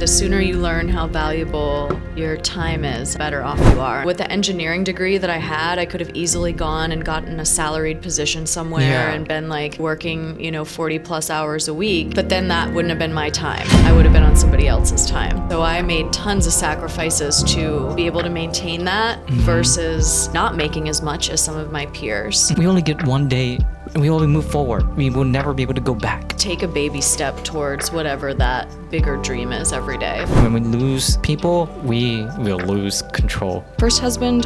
the sooner you learn how valuable your time is, the better off you are. With the engineering degree that I had, I could have easily gone and gotten a salaried position somewhere and been like working, 40 plus hours a week, but then that wouldn't have been my time. I would have been on somebody else's time. So I made tons of sacrifices to be able to maintain that versus not making as much as some of my peers. We only get one day and we only move forward. We will never be able to go back. Take a baby step towards whatever that bigger dream is every day. When we lose people, we will lose control. First husband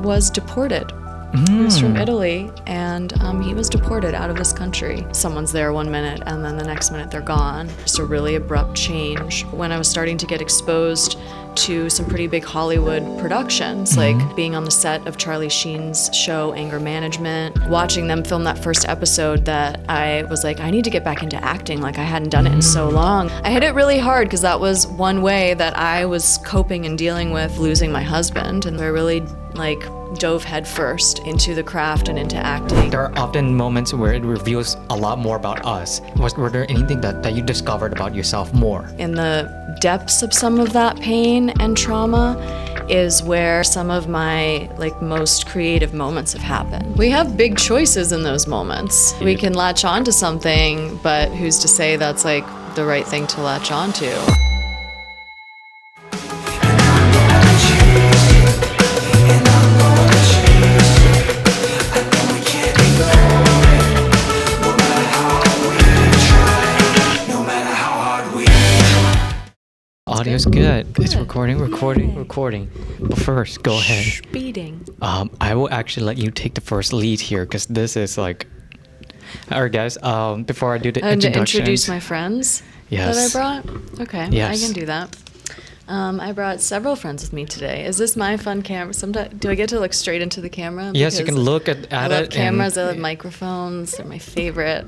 was deported. He was from Italy, and he was deported out of this country. Someone's there one minute, and then the next minute they're gone. Just a really abrupt change. When I was starting to get exposed to some pretty big Hollywood productions, like being on the set of Charlie Sheen's show Anger Management, watching them film that first episode, that I was like, I need to get back into acting. Like, I hadn't done it in so long. I hit it really hard because that was one way that I was coping and dealing with losing my husband, and I really dove headfirst into the craft and into acting. There are often moments where it reveals a lot more about us. Were there anything that you discovered about yourself more? In the depths of some of that pain and trauma is where some of my most creative moments have happened. We have big choices in those moments. We can latch on to something, but who's to say that's the right thing to latch on to? Audio's good. It's recording. But first, go ahead. Speeding. I will actually let you take the first lead here because this is all right, guys. Before I do the introductions. To introduce my friends that I brought? Okay, yes. I can do that. I brought several friends with me today. Is this my fun camera? Sometimes, do I get to look straight into the camera? Yes, you can look at I love it. Cameras. I love microphones. They're my favorite.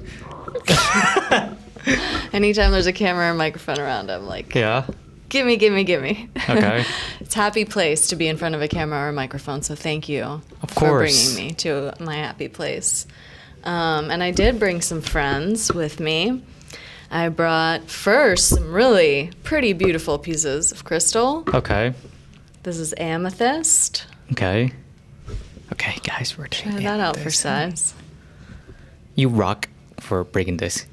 Anytime there's a camera or microphone around, I'm like, yeah. Gimme. Okay. It's a happy place to be in front of a camera or a microphone, so thank you for bringing me to my happy place. And I did bring some friends with me. I brought first some really pretty beautiful pieces of crystal. Okay. This is amethyst. Okay. Okay, guys, we're doing Try that out for size. You rock for bringing this.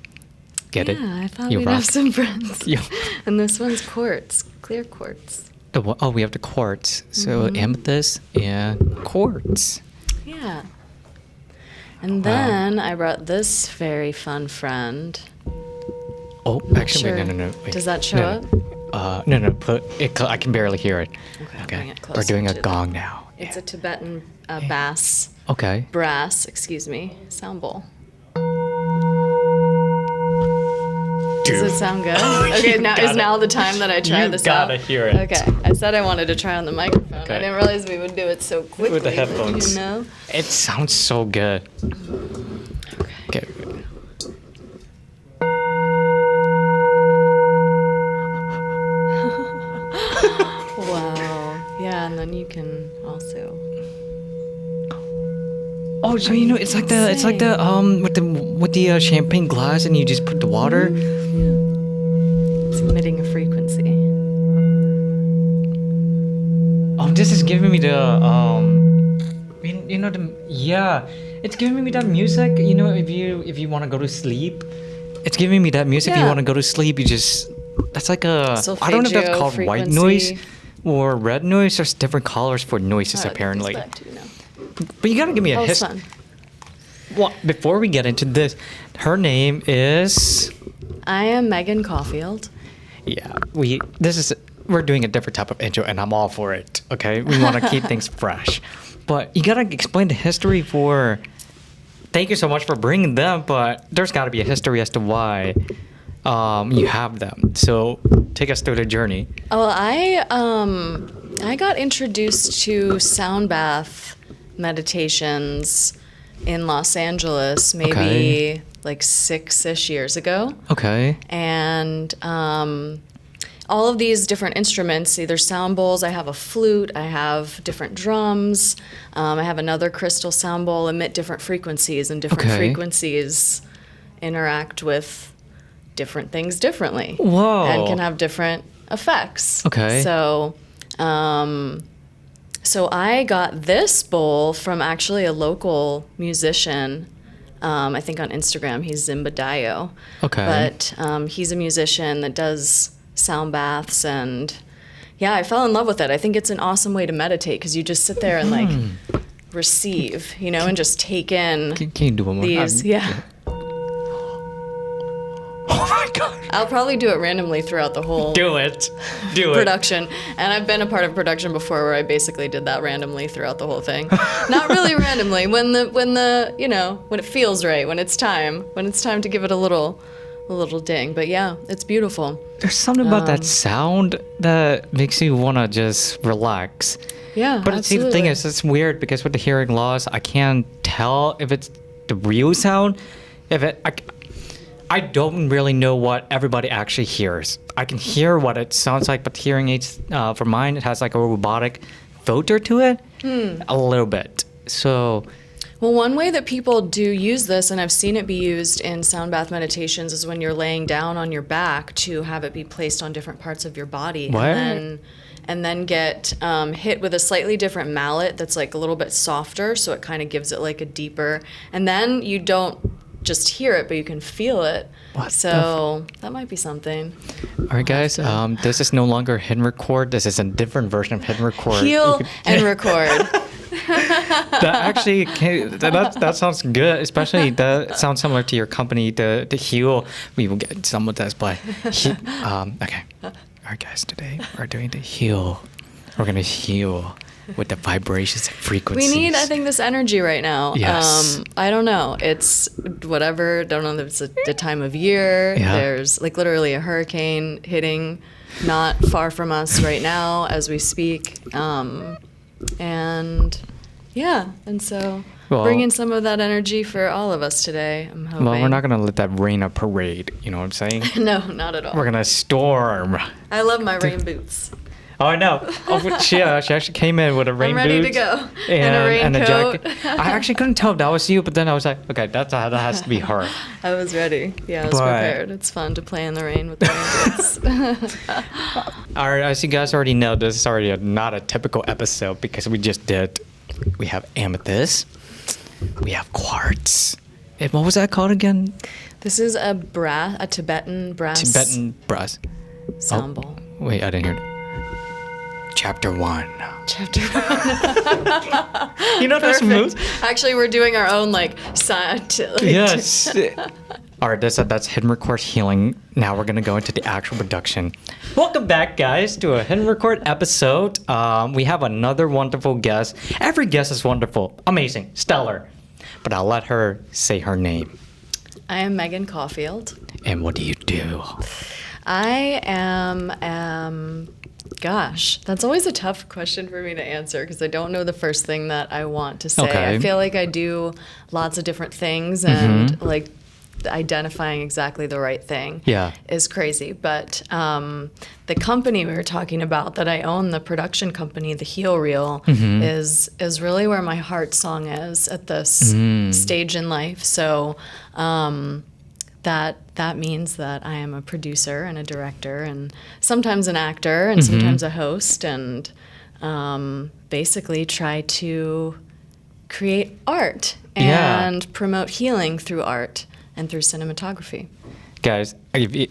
Get it? Yeah, I thought You we'd rock. have some friends. Yeah. And this one's quartz, clear quartz. Oh, we have the quartz. So amethyst and quartz. Yeah. And then I brought this very fun friend. Oh, actually, Sure. no. Wait. Does that show up? No. I can barely hear it. Okay, bring it closer We're doing a to gong now. It's a Tibetan brass, sound bowl. Does it sound good? Okay, now the time that I try this out? You gotta hear it. Okay, I said I wanted to try on the microphone. Okay. I didn't realize we would do it so quickly. With the headphones. It sounds so good. Okay. Wow. Yeah, and then you can also. Oh, so it's like the with the champagne glass, and you just put the water. It's emitting a frequency. Oh, this is giving me the it's giving me that music. If you want to go to sleep, it's giving me that music. If you want to go to sleep, that's like a I don't know if that's called white noise or red noise. There's different colors for noises apparently. But you gotta give me a history. Well, before we get into this, her name is. I am Megan Caulfield. Yeah, we're doing a different type of intro, and I'm all for it. Okay, we want to keep things fresh, but you gotta explain the history for. Thank you so much for bringing them, but there's got to be a history as to why you have them. So take us through the journey. Oh, I got introduced to sound bath meditations in Los Angeles maybe 6-ish years ago. Okay. And all of these different instruments, either sound bowls, I have a flute, I have different drums, I have another crystal sound bowl, emit different frequencies, and different frequencies interact with different things differently. Whoa. And can have different effects. Okay. So, so I got this bowl from actually a local musician. I think on Instagram, he's Zimbadayo. Okay. But he's a musician that does sound baths, and yeah, I fell in love with it. I think it's an awesome way to meditate because you just sit there and like receive, you know, and just take in. Can you do one more? Yeah. Oh my god. I'll probably do it randomly throughout the whole Do it. production. And I've been a part of production before where I basically did that randomly throughout the whole thing. Not really randomly, when the you know, when it feels right, when it's time to give it a little ding. But yeah, it's beautiful. There's something about that sound that makes you want to just relax. Yeah, but absolutely. See, the thing is, it's weird because with the hearing loss, I can't tell if it's the real sound. I don't really know what everybody actually hears. I can hear what it sounds like, but hearing aids, for mine, it has like a robotic filter to it, a little bit. So, well, one way that people do use this, and I've seen it be used in sound bath meditations, is when you're laying down on your back to have it be placed on different parts of your body. What? And then get hit with a slightly different mallet that's like a little bit softer, so it kind of gives it like a deeper. And then you don't just hear it, but you can feel it. So that might be something. All right, guys. This is no longer hidden record. This is a different version of hidden record. Heal and record. That sounds good. Especially that sounds similar to your company, the heal. We will get some of this, but okay. All right, guys. Today we're doing the heal. We're gonna heal with the vibrations and frequencies. We need, I think, this energy right now. Yes. I don't know. It's whatever. Don't know if it's the time of year. Yeah. There's like literally a hurricane hitting not far from us right now as we speak. And yeah, and so bringing some of that energy for all of us today, I'm hoping. Well, we're not going to let that rain a parade. You know what I'm saying? No, not at all. We're going to storm. I love my rain boots. Oh, I know. She actually came in with a rain I'm ready boots to go. And a raincoat. And a jacket. I actually couldn't tell if that was you, but then I was like, okay, that has to be her. I was ready. Yeah, I was prepared. It's fun to play in the rain with the rain boots. All right, as you guys already know, this is already not a typical episode because we have Amidst, we have quartz. And what was that called again? This is a Tibetan brass. Tibetan brass. Sound bowl. Wait, I didn't hear it. Chapter 1. You know those moves? Actually, we're doing our own yes. All right, that's hidden record healing. Now we're gonna go into the actual production. Welcome back, guys, to a hidden record episode. We have another wonderful guest. Every guest is wonderful, amazing, stellar. But I'll let her say her name. I am Megan Caulfield. And what do you do? I am. Gosh, that's always a tough question for me to answer because I don't know the first thing that I want to say. Okay. I feel like I do lots of different things, and like identifying exactly the right thing is crazy. But the company we were talking about that I own, the production company, the Heel Reel, is really where my heart song is at this stage in life. So that means that I am a producer and a director and sometimes an actor and sometimes a host, and basically try to create art and promote healing through art and through cinematography. Guys, he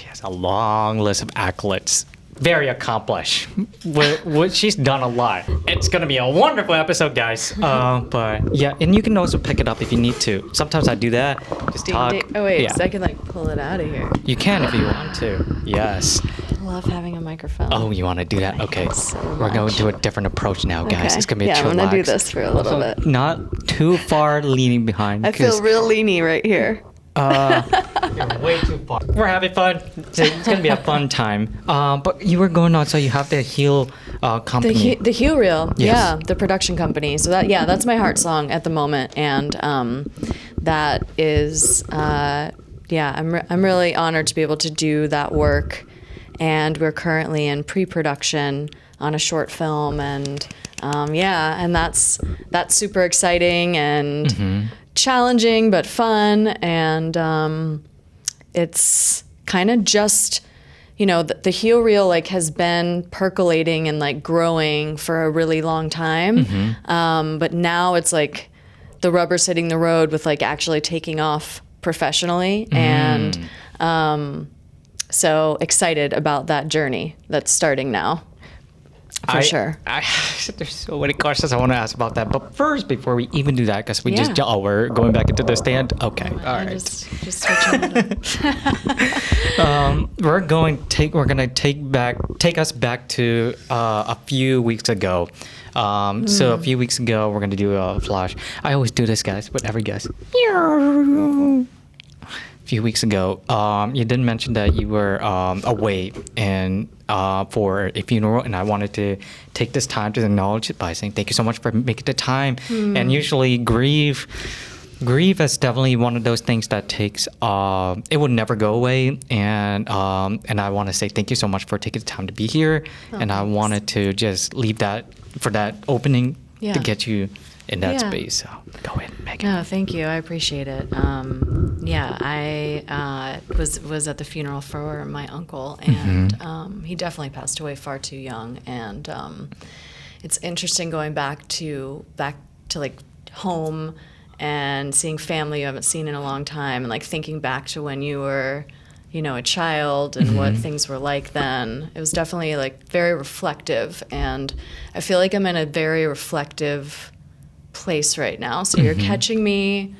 has a long list of accolades. Very accomplished. She's done a lot. It's going to be a wonderful episode, guys. But yeah, and you can also pick it up if you need to. Sometimes I do that. Just talk. Oh, wait, so I can pull it out of here. You can if you want to. Yes. I love having a microphone. Oh, you want to do that? Okay. We're going to do a different approach now, guys. Okay. It's going to be I'm going to do this for a little bit. Not too far leaning behind. I feel real leany right here. You're way too far. We're having fun. It's gonna be a fun time. But you were going on, so you have the Heel company. The Heel Reel, yes. the production company. So that's my heart song at the moment, and that is I'm really honored to be able to do that work, and we're currently in pre-production on a short film, and and that's super exciting and challenging but fun, and it's kind of just, you know, the heel reel like has been percolating and like growing for a really long time. But now it's like the rubber's hitting the road with like actually taking off professionally. And so excited about that journey that's starting now. For sure. There's so many questions I want to ask about that. But first, before we even do that, because we we're going back into the stand. Okay, all right. Just switching it up. We're gonna take us back to a few weeks ago. So a few weeks ago, we're gonna do a flash. I always do this, guys, with every guest. A few weeks ago, you did mention that you were away and for a funeral, and I wanted to take this time to acknowledge it by saying thank you so much for making the time. And usually grief is definitely one of those things that takes it will never go away, and I want to say thank you so much for taking the time to be here. And I wanted to just leave that for that opening to get you in that space. So go ahead, Megan. No, thank you. I appreciate it. I was at the funeral for my uncle, and he definitely passed away far too young. And it's interesting going back to like home and seeing family you haven't seen in a long time, and like thinking back to when you were, you know, a child and what things were like then. It was definitely like very reflective, and I feel like I'm in a very reflective place right now. So you're catching me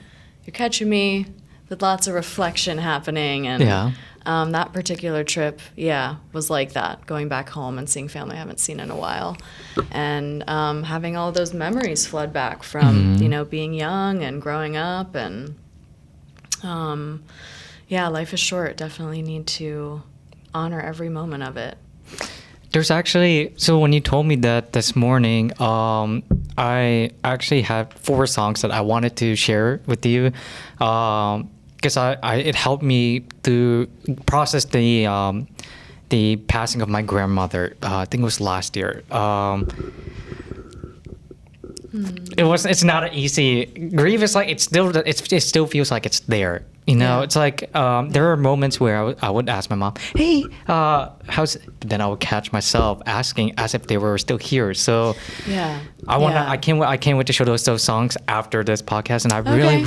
with lots of reflection happening, and that particular trip was like that, going back home and seeing family I haven't seen in a while, and having all those memories flood back from you know, being young and growing up. And life is short. Definitely need to honor every moment of it. There's actually, so when you told me that this morning, I actually had 4 songs that I wanted to share with you, because it helped me to process the passing of my grandmother. I think it was last year. It's not an easy grief. Is like it still feels like it's there. You know, it's like there are moments where I would ask my mom, "Hey, how's?" But then I would catch myself asking as if they were still here. So I can't wait to show those songs after this podcast, and I really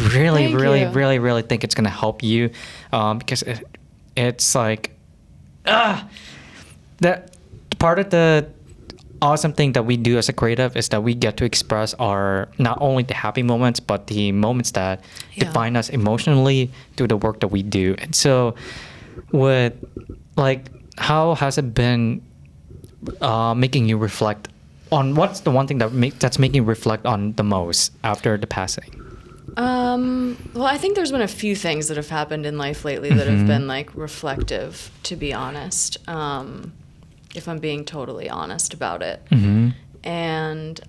think it's gonna help you, because it's like that part of the awesome thing that we do as a creative is that we get to express our not only the happy moments but the moments that define us emotionally through the work that we do. And so with like, how has it been making you reflect on, what's the one thing that's making you reflect on the most after the passing? Well, I think there's been a few things that have happened in life lately that have been like reflective, to be honest. If I'm being totally honest about it. And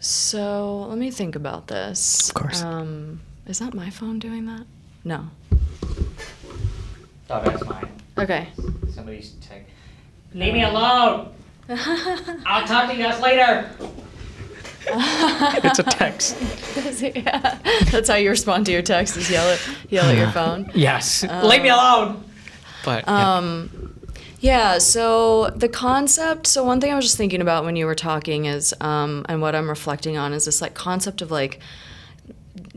so let me think about this. Of course. Is that my phone doing that? No. Oh, that's mine. Okay. Somebody's texting. Leave me alone! I'll talk to you guys later! It's a text. Yeah. That's how you respond to your text, is yell at your phone. Yes. Leave me alone! But, so the concept, so one thing I was just thinking about when you were talking is, and what I'm reflecting on is this like concept of like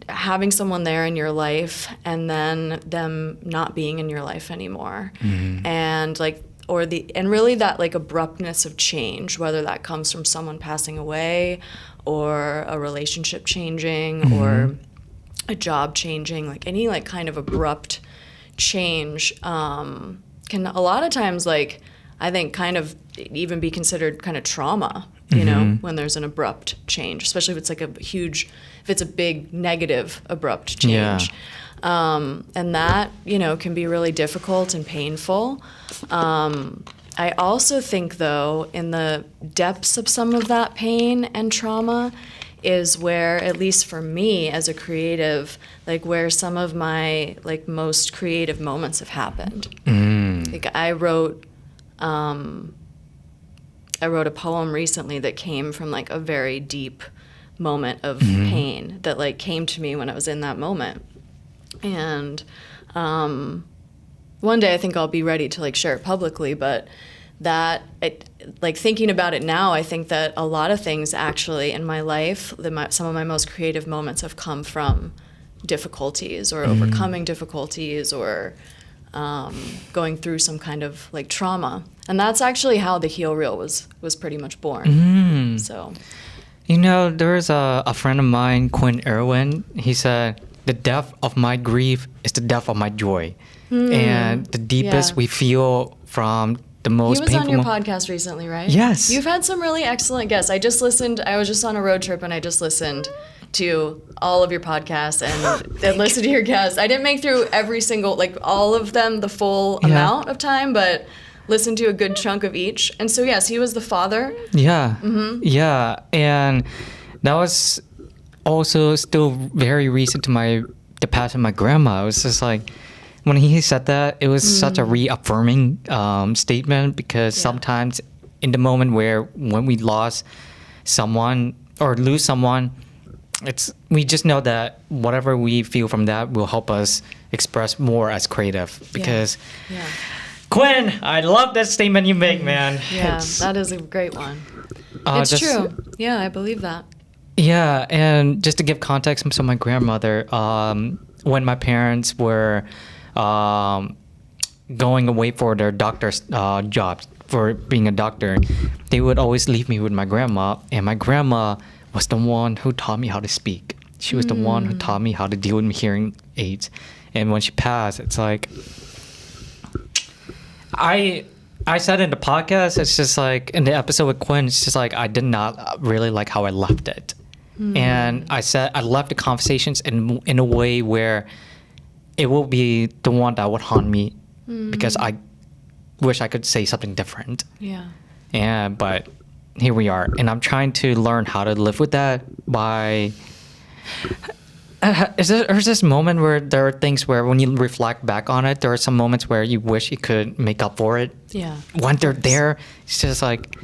having someone there in your life and then them not being in your life anymore. And like, and really that like abruptness of change, whether that comes from someone passing away or a relationship changing or a job changing, like any like kind of abrupt change can a lot of times, like, I think kind of even be considered kind of trauma, you know, when there's an abrupt change, especially if it's like if it's a big negative abrupt change. And that, you know, can be really difficult and painful. I also think, though, in the depths of some of that pain and trauma is where, at least for me as a creative, like where some of my like most creative moments have happened. Like I wrote a poem recently that came from like a very deep moment of pain that like came to me when I was in that moment. And one day I think I'll be ready to like share it publicly, but like thinking about it now, I think that a lot of things actually in my life, some of my most creative moments have come from difficulties or overcoming difficulties or going through some kind of like trauma. And that's actually how the Heal Reel was pretty much born. So, you know, there's a friend of mine, Quinn Irwin. He said, "The depth of my grief is the depth of my joy." And the deepest we feel from the most painful. He was on your podcast recently, right? Yes. You've had some really excellent guests. I was just on a road trip and I just listened to all of your podcasts and listened to your guests. I didn't make through every single, like all of them, the full amount of time, but listened to a good chunk of each. And so, yes, he was the father. Yeah. Yeah. And that was also still very recent to the passing of my grandma. It was just like, when he said that, it was such a reaffirming statement, because sometimes in the moment when we lost someone or lose someone, we just know that whatever we feel from that will help us express more as creative. Because Quinn, I love that statement you make, man. Yeah, that is a great one. It's true. Yeah, I believe that. Yeah, and just to give context, so my grandmother, when my parents were going away for their doctor's jobs, for being a doctor, they would always leave me with my grandma, and my grandma was the one who taught me how to speak. She was the one who taught me how to deal with my hearing aids. And when she passed, it's like, I said in the podcast, it's just like, in the episode with Quinn, it's just like, I did not really like how I left it. And I said, I left the conversations in a way where it will be the one that would haunt me, because I wish I could say something different. Yeah, but here we are, and I'm trying to learn how to live with that by. There's this moment where there are things where when you reflect back on it, there are some moments where you wish you could make up for it. Yeah. When they're there, it's just like,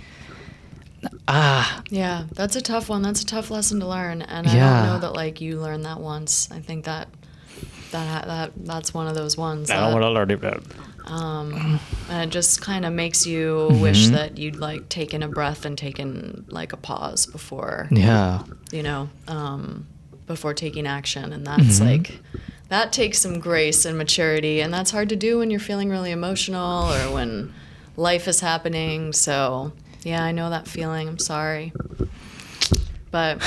Yeah, that's a tough one. That's a tough lesson to learn, and I don't know that like you learned that once. I think that's one of those ones. I don't want to learn it, man. And it just kind of makes you wish that you'd like taken a breath and taken like a pause before. Before taking action, and that's like, that takes some grace and maturity, and that's hard to do when you're feeling really emotional or when life is happening. So yeah, I know that feeling. I'm sorry, but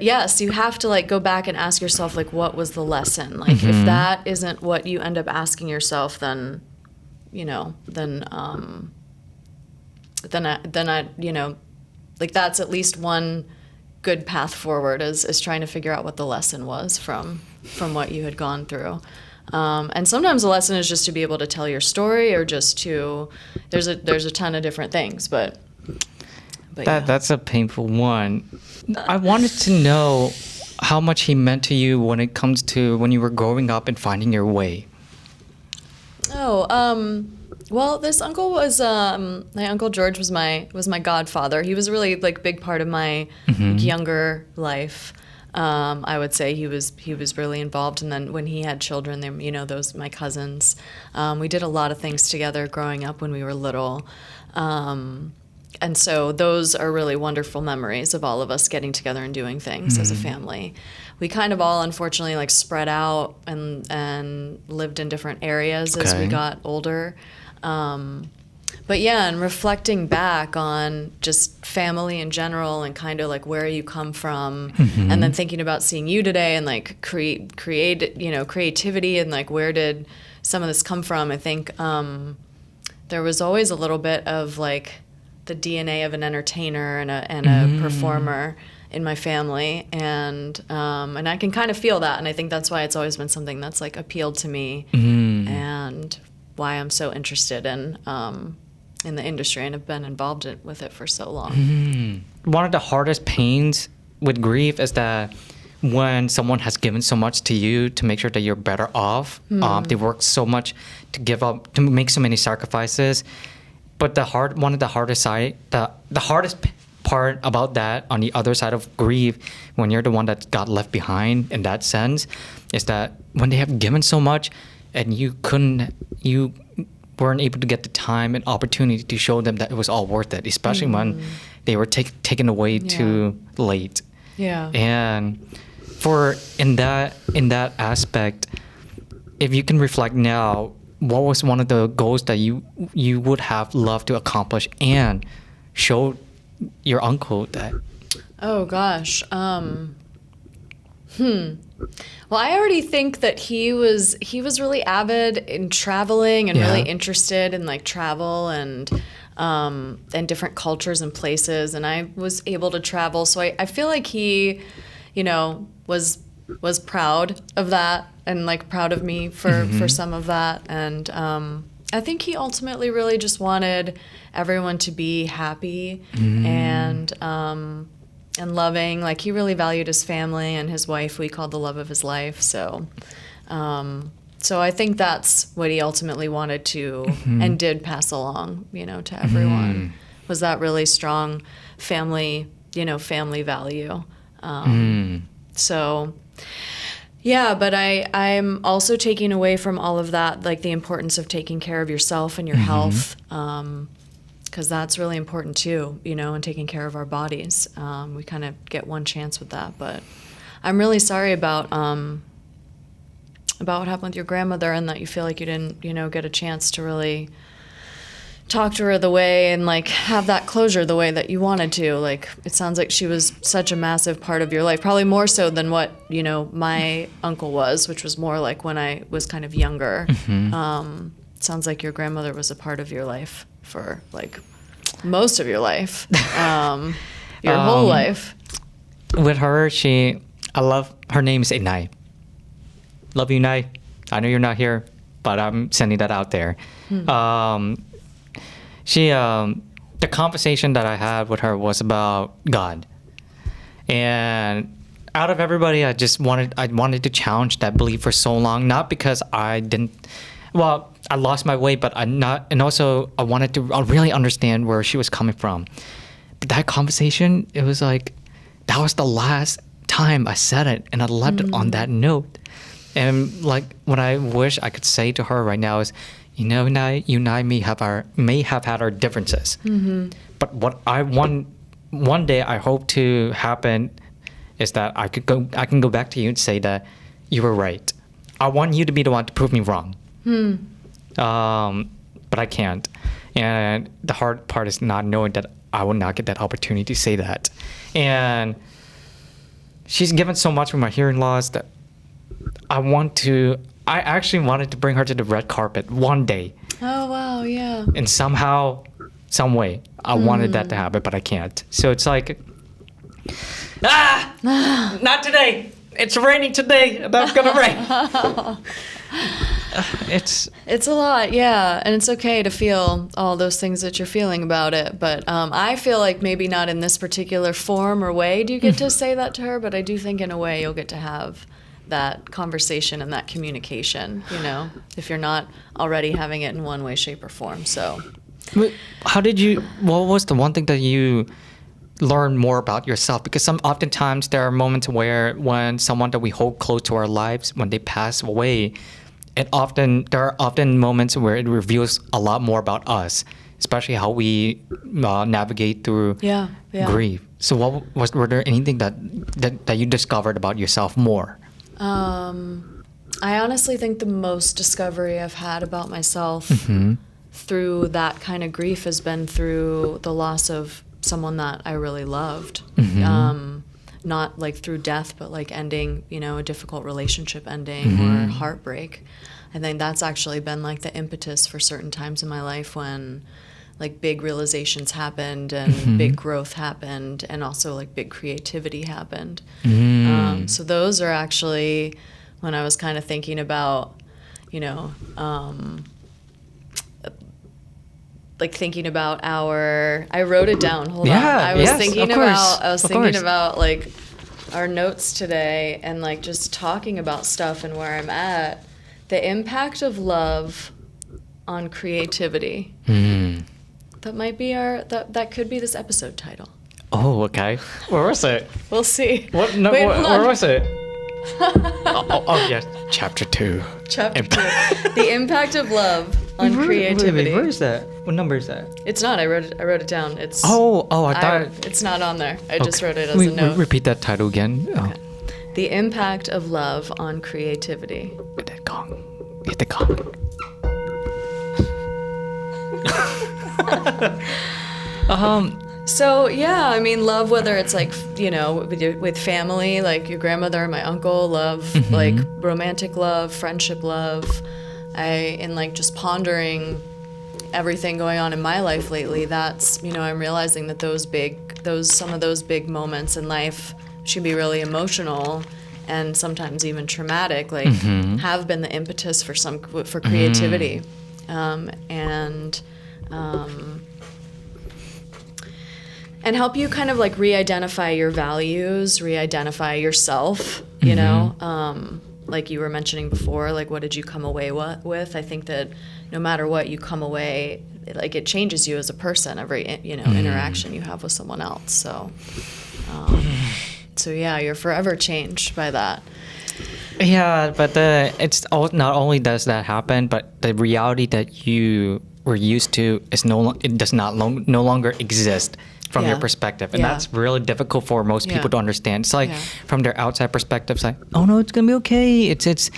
yes, you have to like go back and ask yourself, like, what was the lesson? Like, if that isn't what you end up asking yourself, then like that's at least one good path forward, is trying to figure out what the lesson was from what you had gone through. And sometimes the lesson is just to be able to tell your story, or just to, there's a ton of different things, but that's a painful one. I wanted to know how much he meant to you when it comes to when you were growing up and finding your way. Well, this uncle was my Uncle George was my godfather. He was a really like big part of my younger life. I would say he was really involved, and then when he had children, those my cousins, we did a lot of things together growing up when we were little. And so those are really wonderful memories of all of us getting together and doing things as a family. We kind of all, unfortunately, like spread out and lived in different areas as we got older. But yeah, and reflecting back on just family in general and kind of like where you come from, and then thinking about seeing you today and like creativity and like where did some of this come from. I think there was always a little bit of like the DNA of an entertainer and a performer in my family, and I can kind of feel that, and I think that's why it's always been something that's like appealed to me, and why I'm so interested in the industry and have been involved with it for so long. One of the hardest pains with grief is that when someone has given so much to you to make sure that you're better off, they work so much to give up, to make so many sacrifices. But the hardest part about that, on the other side of grief, when you're the one that got left behind in that sense, is that when they have given so much and you weren't able to get the time and opportunity to show them that it was all worth it, especially when they were taken away too late. Yeah. And in that aspect, if you can reflect now, what was one of the goals that you would have loved to accomplish and show your uncle that? Oh gosh. Well, I already think that he was really avid in traveling and really interested in like travel and different cultures and places, and I was able to travel, so I feel like he, was proud of that and like proud of me for some of that, and I think he ultimately really just wanted everyone to be happy and loving. Like, he really valued his family and his wife, who he called the love of his life. So I think that's what he ultimately wanted to and did pass along, to everyone, was that really strong family value. So, yeah, but I'm also taking away from all of that, like, the importance of taking care of yourself and your health, because that's really important too, and taking care of our bodies. We kind of get one chance with that, but I'm really sorry about what happened with your grandmother, and that you feel like you didn't, get a chance to really talk to her the way and like have that closure the way that you wanted to. Like, it sounds like she was such a massive part of your life, probably more so than what, my uncle was, which was more like when I was kind of younger. Sounds like your grandmother was a part of your life for like most of your life, your whole life. With her, I love, her name is Inai. Love you, Inai. I know you're not here, but I'm sending that out there. The conversation that I had with her was about God, and out of everybody, I wanted to challenge that belief for so long, not because I lost my way, but I wanted to really understand where she was coming from. But that conversation, it was like, that was the last time I said it, and I left it on that note. And like, what I wish I could say to her right now is, you and I may have had our differences, but what I want one day I hope to happen is that I can go back to you and say that you were right. I want you to be the one to prove me wrong. But I can't. And the hard part is not knowing that I will not get that opportunity to say that. And she's given so much with my hearing loss that I actually wanted to bring her to the red carpet one day. Oh, wow, yeah. And somehow, some way, I wanted that to happen, but I can't. So it's like, not today. It's raining today, and that's gonna rain. It's a lot, yeah, and it's okay to feel all those things that you're feeling about it, but I feel like maybe not in this particular form or way do you get to say that to her, but I do think in a way you'll get to have that conversation and that communication, if you're not already having it in one way, shape, or form. So, what was the one thing that you learned more about yourself? Because oftentimes there are moments when someone that we hold close to our lives, when they pass away, there are often moments where it reveals a lot more about us, especially how we navigate through grief. So were there anything that you discovered about yourself more? I honestly think the most discovery I've had about myself through that kind of grief has been through the loss of someone that I really loved. Not like through death, but like ending, a difficult relationship ending or heartbreak. I think that's actually been like the impetus for certain times in my life when like big realizations happened and big growth happened, and also like big creativity happened. So those are actually when I was kind of thinking about, like thinking about I wrote it down. Hold on. I was thinking about like our notes today and like just talking about stuff and where I'm at. The impact of love on creativity. That might be that could be this episode title. Oh, okay. Where was it? We'll see. Where was it? Oh, yes. Chapter 2. Chapter 2. The impact of love on creativity. Wait, where is that? What number is that? It's not. I wrote it down. It's. I thought. It's not on there. I just wrote it as a note. Repeat that title again. Okay. The impact of love on creativity. Hit that gong. Hit the gong. So yeah, I mean, love, whether it's like, you know, with family, like your grandmother and my uncle, love, like romantic love, friendship love. In like just pondering everything going on in my life lately, that's, you know, I'm realizing that some of those big moments in life should be really emotional and sometimes even traumatic, like have been the impetus for creativity. And help you kind of like re-identify your values, re-identify yourself, you know, like you were mentioning before, like what did you come away with? I think that no matter what you come away, like it changes you as a person, every, you know, interaction you have with someone else. So, so yeah, you're forever changed by that. Yeah, but not only does that happen, but the reality that you were used to is no longer exist from your perspective, and that's really difficult for most people to understand. It's like from their outside perspective, it's like, oh no, it's gonna be okay. It's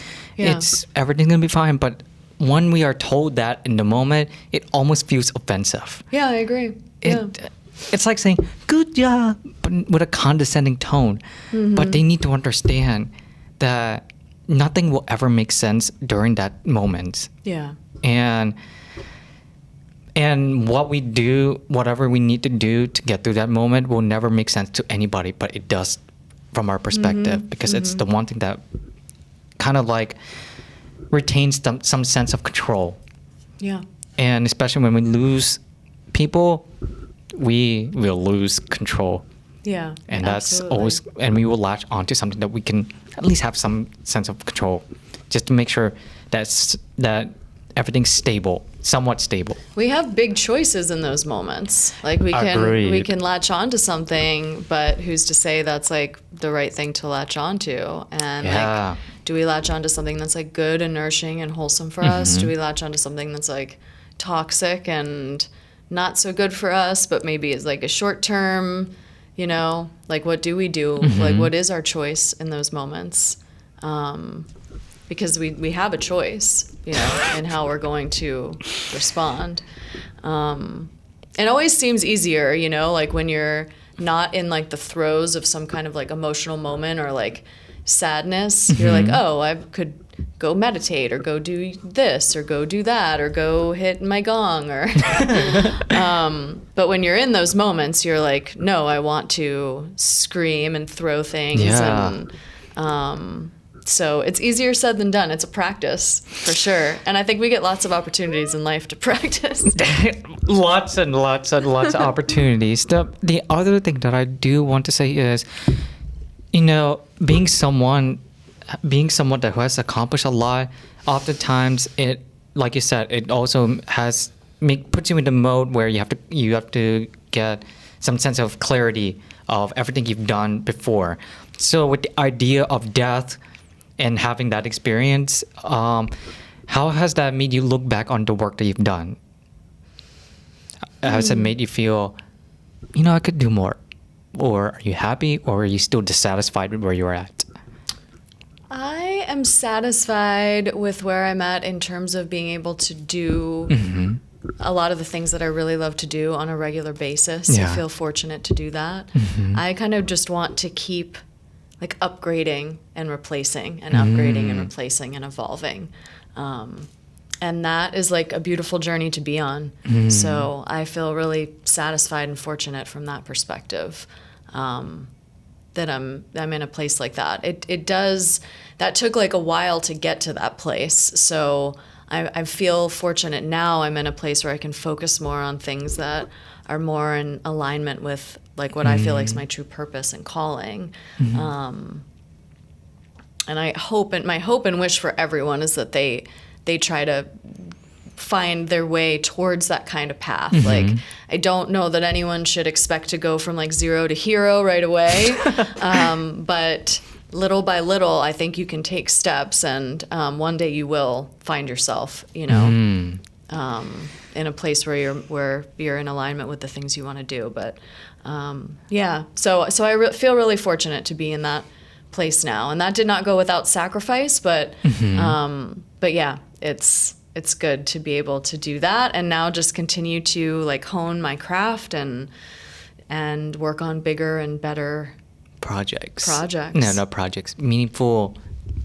everything's gonna be fine. But when we are told that in the moment, it almost feels offensive. Yeah, I agree. It's like saying good job, but with a condescending tone. But they need to understand that nothing will ever make sense during that moment. Yeah. And what we do, whatever we need to do to get through that moment will never make sense to anybody, but it does from our perspective, because it's the one thing that kind of like retains some sense of control. Yeah. And especially when we lose people, we will lose control. Yeah. And that's always, and we will latch onto something that we can at least have some sense of control, just to make sure that everything's stable, somewhat stable. We have big choices in those moments. Like we can latch onto something, but who's to say that's like the right thing to latch onto? And like, do we latch onto something that's like good and nourishing and wholesome for us? Do we latch onto something that's like toxic and not so good for us, but maybe is like a short term, you know, like what do we do? Like what is our choice in those moments? Because we have a choice, you know, in how we're going to respond. It always seems easier, you know, like when you're not in like the throes of some kind of like emotional moment or like sadness, you're like, oh, I could go meditate or go do this or go do that or go hit my gong or but when you're in those moments, you're like, no, I want to scream and throw things. And so it's easier said than done. It's a practice for sure. And I think we get lots of opportunities in life to practice. Lots and lots and lots of opportunities. The other thing that I do want to say is, you know, being someone that who has accomplished a lot, oftentimes it, like you said, it also puts you in the mode where you have to get some sense of clarity of everything you've done before. So with the idea of death and having that experience, how has that made you look back on the work that you've done? Has it made you feel, you know, I could do more? Or are you happy, or are you still dissatisfied with where you're at? I am satisfied with where I'm at in terms of being able to do a lot of the things that I really love to do on a regular basis. I feel fortunate to do that. I kind of just want to keep like upgrading and replacing and upgrading and replacing and evolving. And that is like a beautiful journey to be on. So I feel really satisfied and fortunate from that perspective, that I'm in a place like that. That took like a while to get to that place. So I feel fortunate now. I'm in a place where I can focus more on things that are more in alignment with like what I feel like is my true purpose and calling. And my hope and wish for everyone is that they try to find their way towards that kind of path. Like, I don't know that anyone should expect to go from like 0 to hero right away. But little by little, I think you can take steps, and one day you will find yourself, you know, in a place where you're in alignment with the things you want to do. But yeah, so I feel really fortunate to be in that place now, and that did not go without sacrifice. But yeah, it's good to be able to do that, and now just continue to like hone my craft and work on bigger and better projects. No projects. Meaningful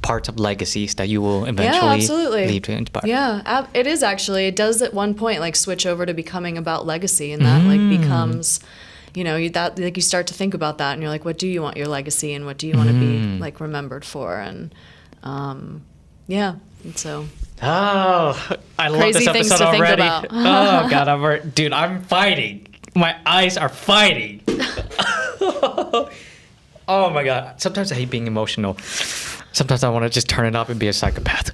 parts of legacies that you will eventually leave to inspire. Yeah, it is actually. It does at one point like switch over to becoming about legacy, and that like becomes, you know, you start to think about that, and you're like, what do you want your legacy, and what do you want to be like remembered for, and yeah, and so. Oh, I love this episode already. Oh God, dude, I'm fighting. My eyes are fighting. Oh my God. Sometimes I hate being emotional. Sometimes I want to just turn it off and be a psychopath.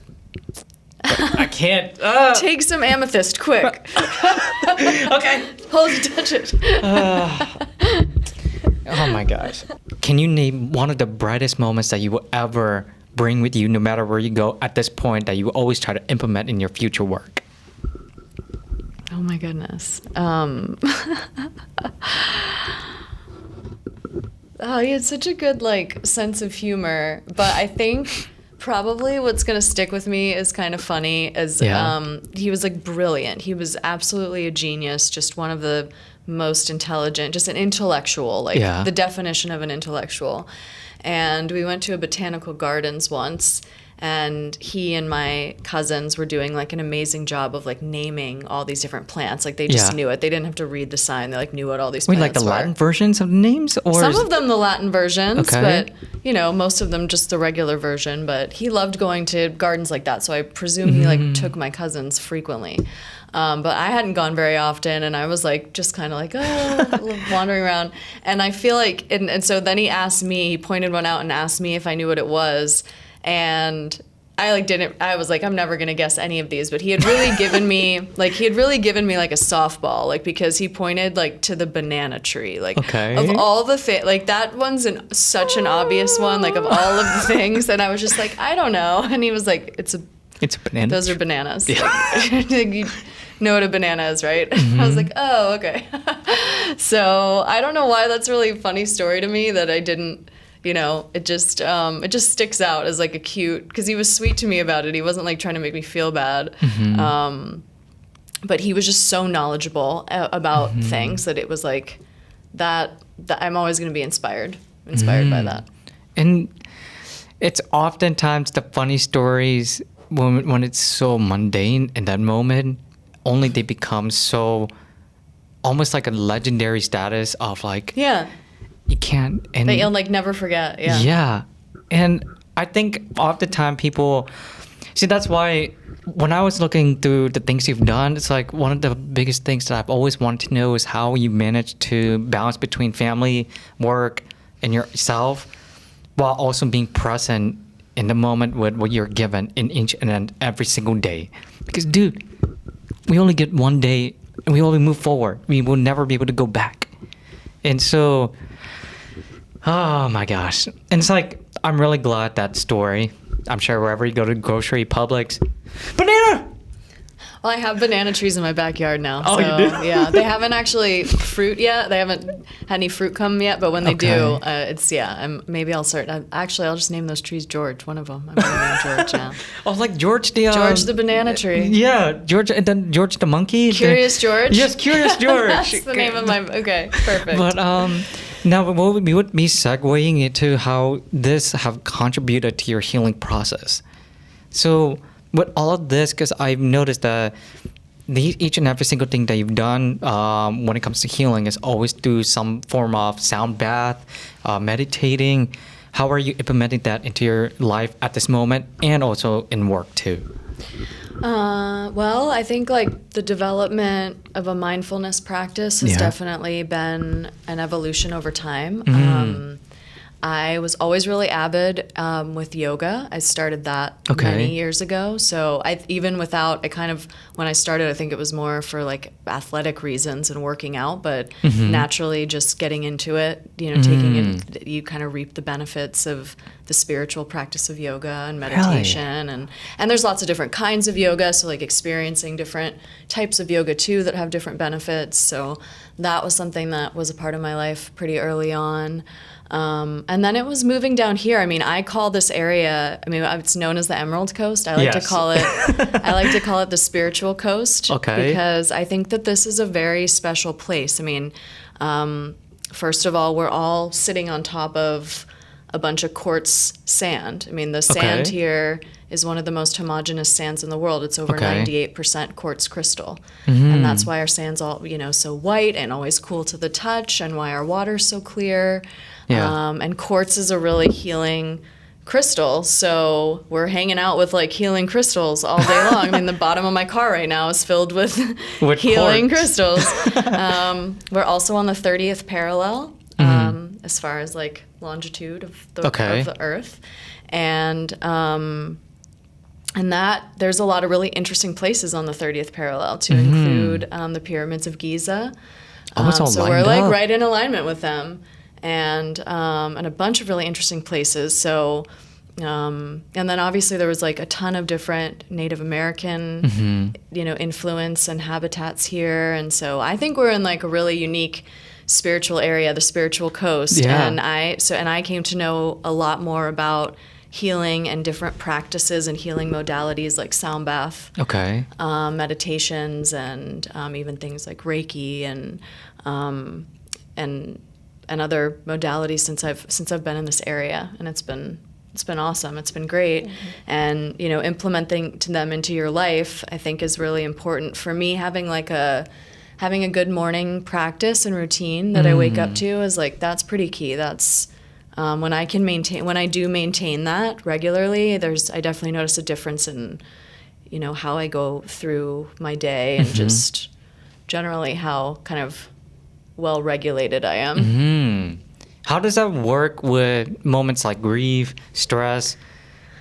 But I can't. Take some amethyst, quick. Okay. Hold it, touch it. Oh my gosh. Can you name one of the brightest moments that you will ever bring with you, no matter where you go at this point, that you always try to implement in your future work? Oh my goodness. Oh, he had such a good like sense of humor, but I think probably what's gonna stick with me is kind of funny. He was like brilliant. He was absolutely a genius. Just one of the most intelligent, just an intellectual, like the definition of an intellectual. And we went to a botanical gardens once, and he and my cousins were doing like an amazing job of like naming all these different plants. Like they just knew it. They didn't have to read the sign. They like knew what all these plants were. Like the Latin versions of the names? Or some of them the Latin versions, but you know, most of them just the regular version. But he loved going to gardens like that, so I presume he like took my cousins frequently. But I hadn't gone very often, and I was like just kind of like wandering around. And I feel like, and so then he pointed one out and asked me if I knew what it was. And I like didn't. I was like, I'm never gonna guess any of these. But he had really given me like a softball, like because he pointed like to the banana tree, like of all the like that one's such an obvious one, like of all of the things. And I was just like, I don't know. And he was like, it's a banana. Those are bananas. Yeah. Like, you know what a banana is, right? I was like, oh, okay. So I don't know why that's really a funny story to me that I didn't. You know, it just sticks out as like a cute, because he was sweet to me about it. He wasn't like trying to make me feel bad, but he was just so knowledgeable about things that it was like that I'm always going to be inspired by that. And it's oftentimes the funny stories when it's so mundane in that moment, only they become so almost like a legendary status of like you can't, and that you'll like never forget. Yeah. And I think all the time people see, that's why when I was looking through the things you've done, it's like one of the biggest things that I've always wanted to know is how you manage to balance between family, work, and yourself, while also being present in the moment with what you're given in each and every single day. Because dude, we only get one day and we only move forward. We will never be able to go back. And so, oh my gosh. And it's like, I'm really glad that story. I'm sure wherever you go to grocery, Publix, banana! Well, I have banana trees in my backyard now. Oh, so, you do? Yeah, they haven't actually fruit yet. They haven't had any fruit come yet, but when they do, maybe I'll start. Actually, I'll just name those trees George, one of them. I'm going to name George, yeah. Oh, like George the banana tree. Yeah, George, and then George the monkey. Curious George? Yes, Curious George. That's the name of my, okay, perfect. But now we would be segueing into how this have contributed to your healing process. So with all of this, because I've noticed that each and every single thing that you've done when it comes to healing is always through some form of sound bath, meditating. How are you implementing that into your life at this moment and also in work too? Well, I think like the development of a mindfulness practice has definitely been an evolution over time. I was always really avid with yoga. I started that many years ago. So even without, when I started, I think it was more for like athletic reasons and working out, but naturally just getting into it, taking it, you kind of reap the benefits of the spiritual practice of yoga and meditation. Really? And there's lots of different kinds of yoga. So like experiencing different types of yoga too that have different benefits. So that was something that was a part of my life pretty early on. And then it was moving down here. I mean, I call this area, it's known as the Emerald Coast. I like to call it the spiritual coast. Okay. Because I think that this is a very special place. I mean, first of all, we're all sitting on top of a bunch of quartz sand. I mean, the sand here is one of the most homogeneous sands in the world. It's over 98% quartz crystal. And that's why our sand's all, so white and always cool to the touch, and why our water's so clear. Yeah. And quartz is a really healing crystal, so we're hanging out with like healing crystals all day long. I mean, the bottom of my car right now is filled with healing crystals. We're also on the 30th parallel, as far as like longitude of the Earth, and that there's a lot of really interesting places on the 30th parallel, to include the pyramids of Giza. So we're like right in alignment with them. And a bunch of really interesting places. So, and then obviously there was like a ton of different Native American, influence and habitats here. And so I think we're in like a really unique spiritual area, the spiritual coast. Yeah. And I came to know a lot more about healing and different practices and healing modalities like sound bath, meditations, and even things like Reiki and other modalities since I've been in this area, and it's been awesome. It's been great, and implementing them into your life, I think, is really important for me. Having a good morning practice and routine that I wake up to is like, that's pretty key. That's when I do maintain that regularly. I definitely notice a difference in how I go through my day, and just generally how kind of well regulated I am. How does that work with moments like grief, stress?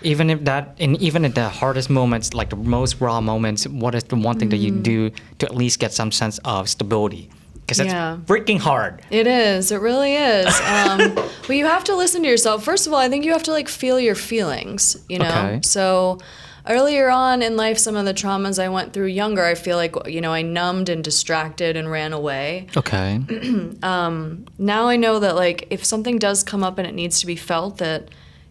Even in the hardest moments, like the most raw moments, what is the one thing that you do to at least get some sense of stability? Because it's freaking hard. It is. It really is. Well, you have to listen to yourself. First of all, I think you have to like feel your feelings. So earlier on in life, some of the traumas I went through younger, I feel like, I numbed and distracted and ran away. Okay. Now I know that, like, if something does come up and it needs to be felt, that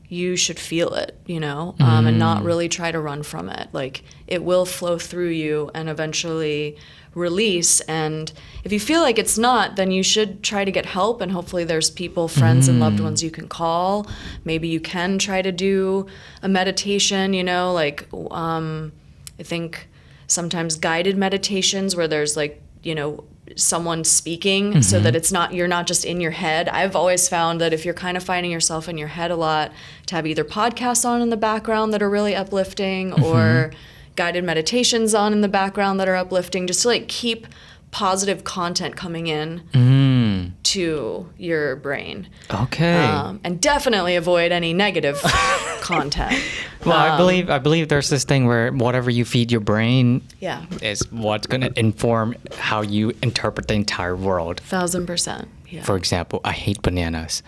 you should feel it, and not really try to run from it. Like, it will flow through you and eventually release. And if you feel like it's not, then you should try to get help, and hopefully there's people, friends and loved ones you can call. Maybe you can try to do a meditation, I think sometimes guided meditations where there's like, someone speaking, so that you're not just in your head. I've always found that if you're kind of finding yourself in your head a lot, to have either podcasts on in the background that are really uplifting, or guided meditations on in the background that are uplifting, just to like keep positive content coming in to your brain. Okay. And definitely avoid any negative content. Well, I believe there's this thing where whatever you feed your brain is what's going to inform how you interpret the entire world. 1000%. Yeah. For example, I hate bananas.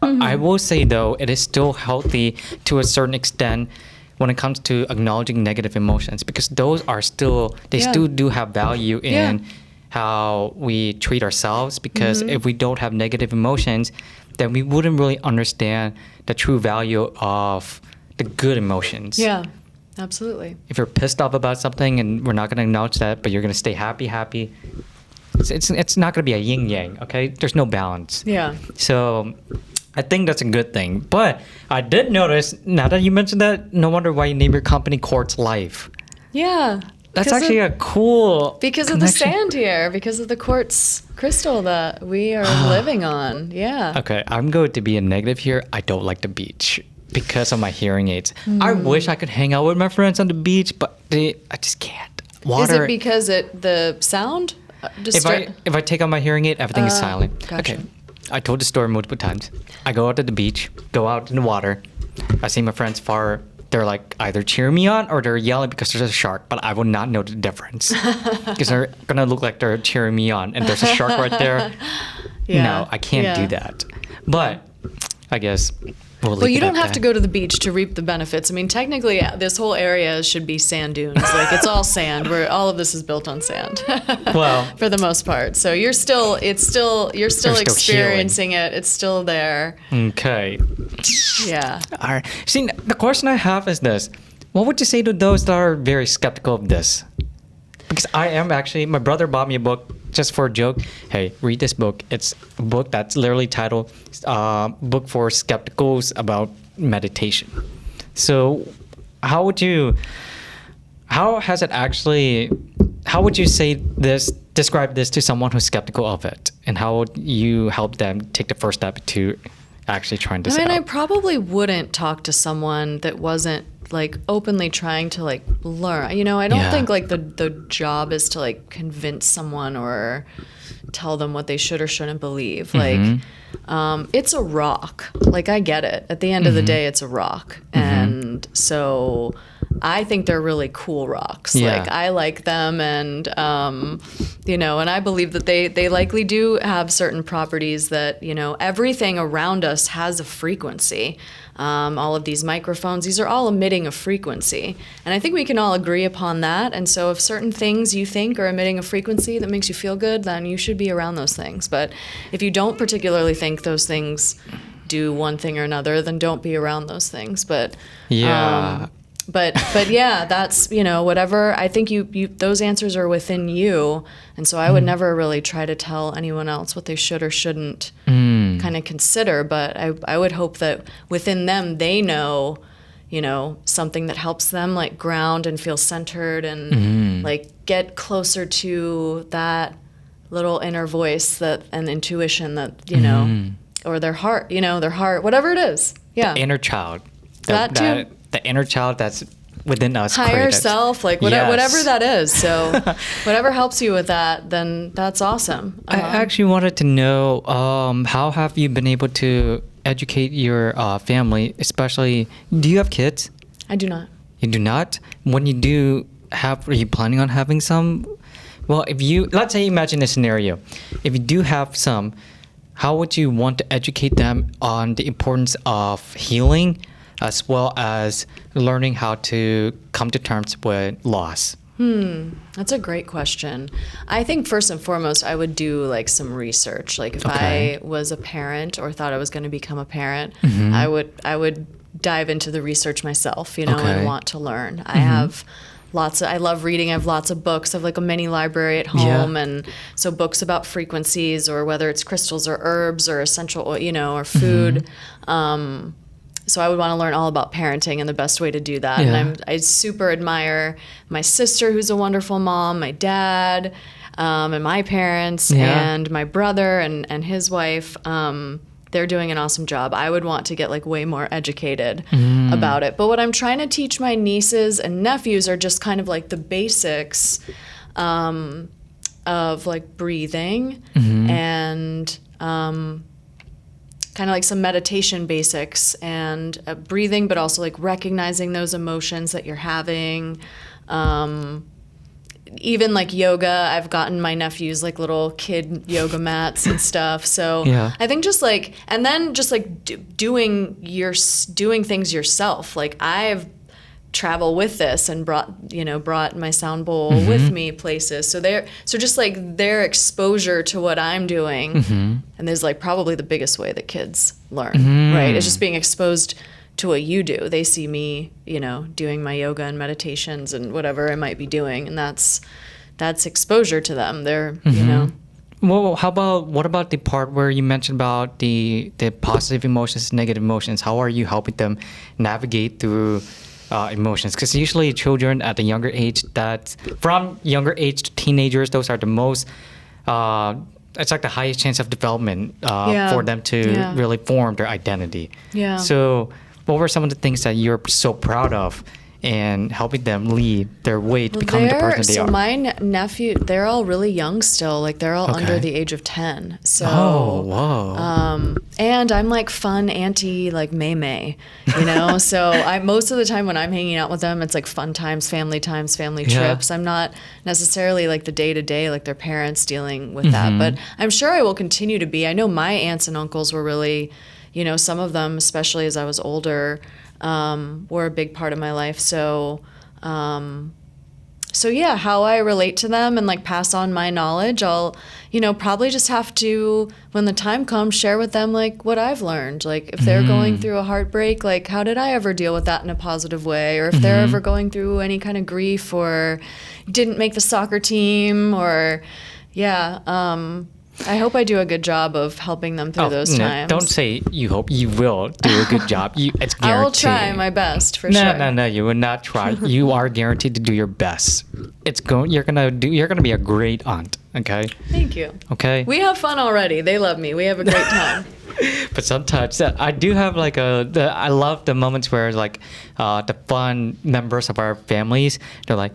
I will say, though, it is still healthy to a certain extent when it comes to acknowledging negative emotions, because those are still do have value in how we treat ourselves, because if we don't have negative emotions, then we wouldn't really understand the true value of the good emotions. Yeah, absolutely. If you're pissed off about something and we're not going to acknowledge that, but you're going to stay happy, it's not going to be a yin-yang, okay? There's no balance. Yeah. So I think that's a good thing. But I did notice, now that you mentioned that, no wonder why you name your company Quartz Life. Yeah. That's actually a cool Because connection. Of the sand here, because of the quartz crystal that we are living on. Yeah. Okay, I'm going to be a negative here. I don't like the beach because of my hearing aids. I wish I could hang out with my friends on the beach, but I just can't. Water. Is it because the sound? If I take out my hearing aid, everything is silent. Gotcha. Okay. I told the story multiple times. I go out to the beach, go out in the water. I see my friends far. They're like either cheering me on or they're yelling because there's a shark, but I will not know the difference because they're gonna look like they're cheering me on, and there's a shark right there. Yeah. No, I can't do that. But I guess well, you don't have to go to the beach to reap the benefits. I mean, technically, this whole area should be sand dunes. Like it's all sand. Where all of this is built on sand. Well, for the most part. So you're still experiencing it. It's still there. Okay. Yeah. All right. See, the question I have is this: what would you say to those that are very skeptical of this? Because I am actually. My brother bought me a book just for a joke. Hey, read this book. It's a book that's literally titled "Book for Skepticals About Meditation." So, how would you say this? Describe this to someone who's skeptical of it, and how would you help them take the first step to actually trying this out? I probably wouldn't talk to someone that wasn't like openly trying to like learn. I don't think like the job is to like convince someone or tell them what they should or shouldn't believe. Like it's a rock. Like I get it. At the end of the day, it's a rock. And so I think they're really cool rocks. Yeah. Like I like them, and and I believe that they likely do have certain properties that, everything around us has a frequency. All of these microphones, these are all emitting a frequency. And I think we can all agree upon that. And so if certain things you think are emitting a frequency that makes you feel good, then you should be around those things. But if you don't particularly think those things do one thing or another, then don't be around those things. But yeah. But yeah, that's, whatever. I think you those answers are within you. And so I would never really try to tell anyone else what they should or shouldn't kind of consider. But I would hope that within them, they know, something that helps them like ground and feel centered and like get closer to that little inner voice and intuition that, or their heart, whatever it is. Yeah. The inner child. That too. The inner child that's within us. Higher self, like whatever that is. So whatever helps you with that, then that's awesome. I actually wanted to know, how have you been able to educate your family, especially, do you have kids? I do not. You do not? When you do are you planning on having some? Well, let's say imagine a scenario. If you do have some, how would you want to educate them on the importance of healing, as well as learning how to come to terms with loss? That's a great question. I think first and foremost, I would do like some research. Like if I was a parent or thought I was going to become a parent, I would dive into the research myself, and want to learn. I love reading. I have lots of books. I have like a mini library at home. And so books about frequencies, or whether it's crystals or herbs or essential oil, or food. So I would want to learn all about parenting and the best way to do that. Yeah. And I super admire my sister, who's a wonderful mom, my dad, and my parents, and my brother and his wife. They're doing an awesome job. I would want to get like way more educated about it. But what I'm trying to teach my nieces and nephews are just kind of like the basics of like breathing and kind of like some meditation basics and breathing, but also like recognizing those emotions that you're having. Even like yoga, I've gotten my nephews like little kid yoga mats and stuff. So I think just like, and then just like doing things yourself. Like I've traveled with this and brought my sound bowl with me places. So just like their exposure to what I'm doing, and there's like probably the biggest way that kids learn, right? It's just being exposed to what you do. They see me, doing my yoga and meditations and whatever I might be doing, and that's exposure to them. They're, Well, what about the part where you mentioned about the positive emotions, negative emotions? How are you helping them navigate through emotions? Because usually children at a younger age, from younger age to teenagers, those are the most, it's like the highest chance of development for them to really form their identity. Yeah. So what were some of the things that you're so proud of and helping them lead their way to become the person they are. So my nephew, they're all really young still. Like they're all under the age of 10. So, and I'm like fun auntie, like May, you know? So most of the time when I'm hanging out with them, it's like fun times, family trips. I'm not necessarily like the day-to-day, like their parents dealing with that. But I'm sure I will continue to be. I know my aunts and uncles were really, you know, some of them, especially as I was older, were a big part of my life. So yeah, how I relate to them and like pass on my knowledge, I'll, you know, probably just have to, when the time comes, share with them like what I've learned. Like if they're going through a heartbreak, like how did I ever deal with that in a positive way? Or if they're ever going through any kind of grief or didn't make the soccer team or I hope I do a good job of helping them through those times. Don't say you hope. You will do a good job. It's guaranteed. I will try my best for sure. No, you will not try. You are guaranteed to do your best. You're gonna be a great aunt. Okay. Thank you. Okay. We have fun already. They love me. We have a great time. But sometimes I do have like I love the moments where like the fun members of our families they're like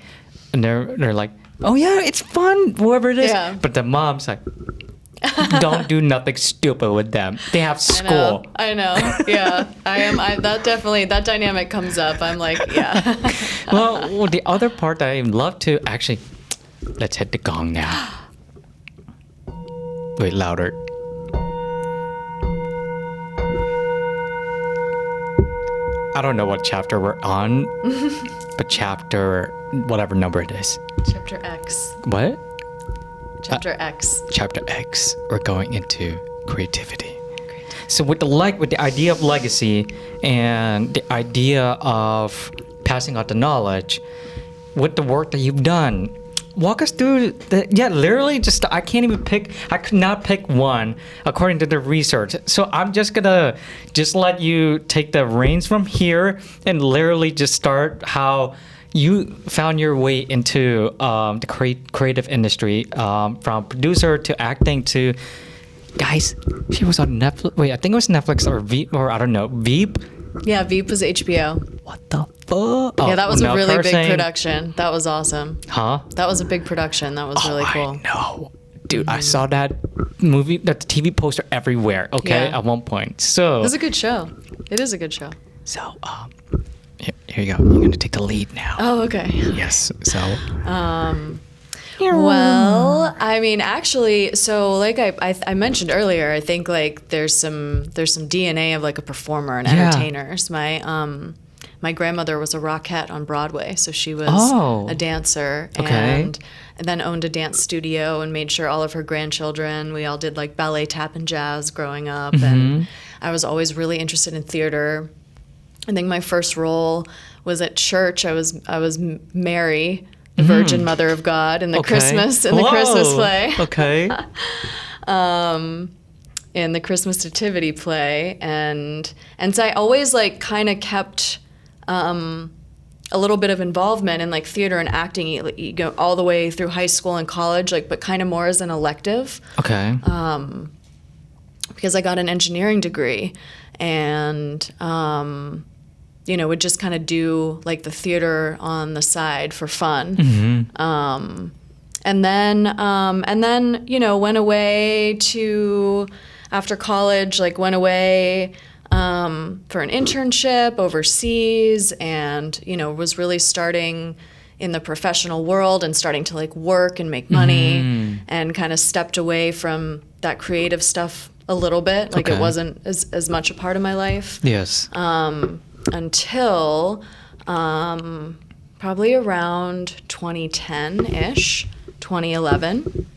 oh yeah, it's fun, whoever it is. Yeah. But the mom's like, don't do nothing stupid with them. They have school. I know. Yeah. That dynamic comes up. I'm like, yeah. well, the other part that I love to actually, let's hit the gong now. Wait, louder. I don't know what chapter we're on, but chapter, whatever number it is. Chapter X. What? Chapter X. Chapter X. We're going into creativity. So with the idea of legacy and the idea of passing on the knowledge, with the work that you've done, walk us through literally just I could not pick one according to the research. So I'm just gonna let you take the reins from here and literally just start how you found your way into the creative industry, from producer to acting to, guys, she was on Netflix. Wait, I think it was Netflix or Veep, or I don't know, Veep? Yeah, Veep was HBO. What the fuck? Yeah, that was a really big production. That was awesome. Huh? That was a big production. That was really cool. No, dude, I saw that movie, that TV poster everywhere. Okay, at one point. So it was a good show. It is a good show. So, here you go. You're gonna take the lead now. Oh, okay. Yes. So. Well, I mean, actually, so like I mentioned earlier, I think like there's some DNA of like a performer and entertainer. So my grandmother was a rockette on Broadway, so she was a dancer and then owned a dance studio and made sure all of her grandchildren, we all did like ballet, tap, and jazz growing up, and I was always really interested in theater. I think my first role was at church. I was Mary, the Virgin Mother of God, in the Christmas play. Okay. In the Christmas Nativity play, and so I always like kind of kept a little bit of involvement in like theater and acting. You go all the way through high school and college, like, but kind of more as an elective. Okay. Because I got an engineering degree, and would just kind of do like the theater on the side for fun. And then went away to, after college, like went away for an internship overseas, and was really starting in the professional world and starting to like work and make money, and kind of stepped away from that creative stuff a little bit. Like it wasn't as much a part of my life. Yes. Until probably around 2010-ish, 2011.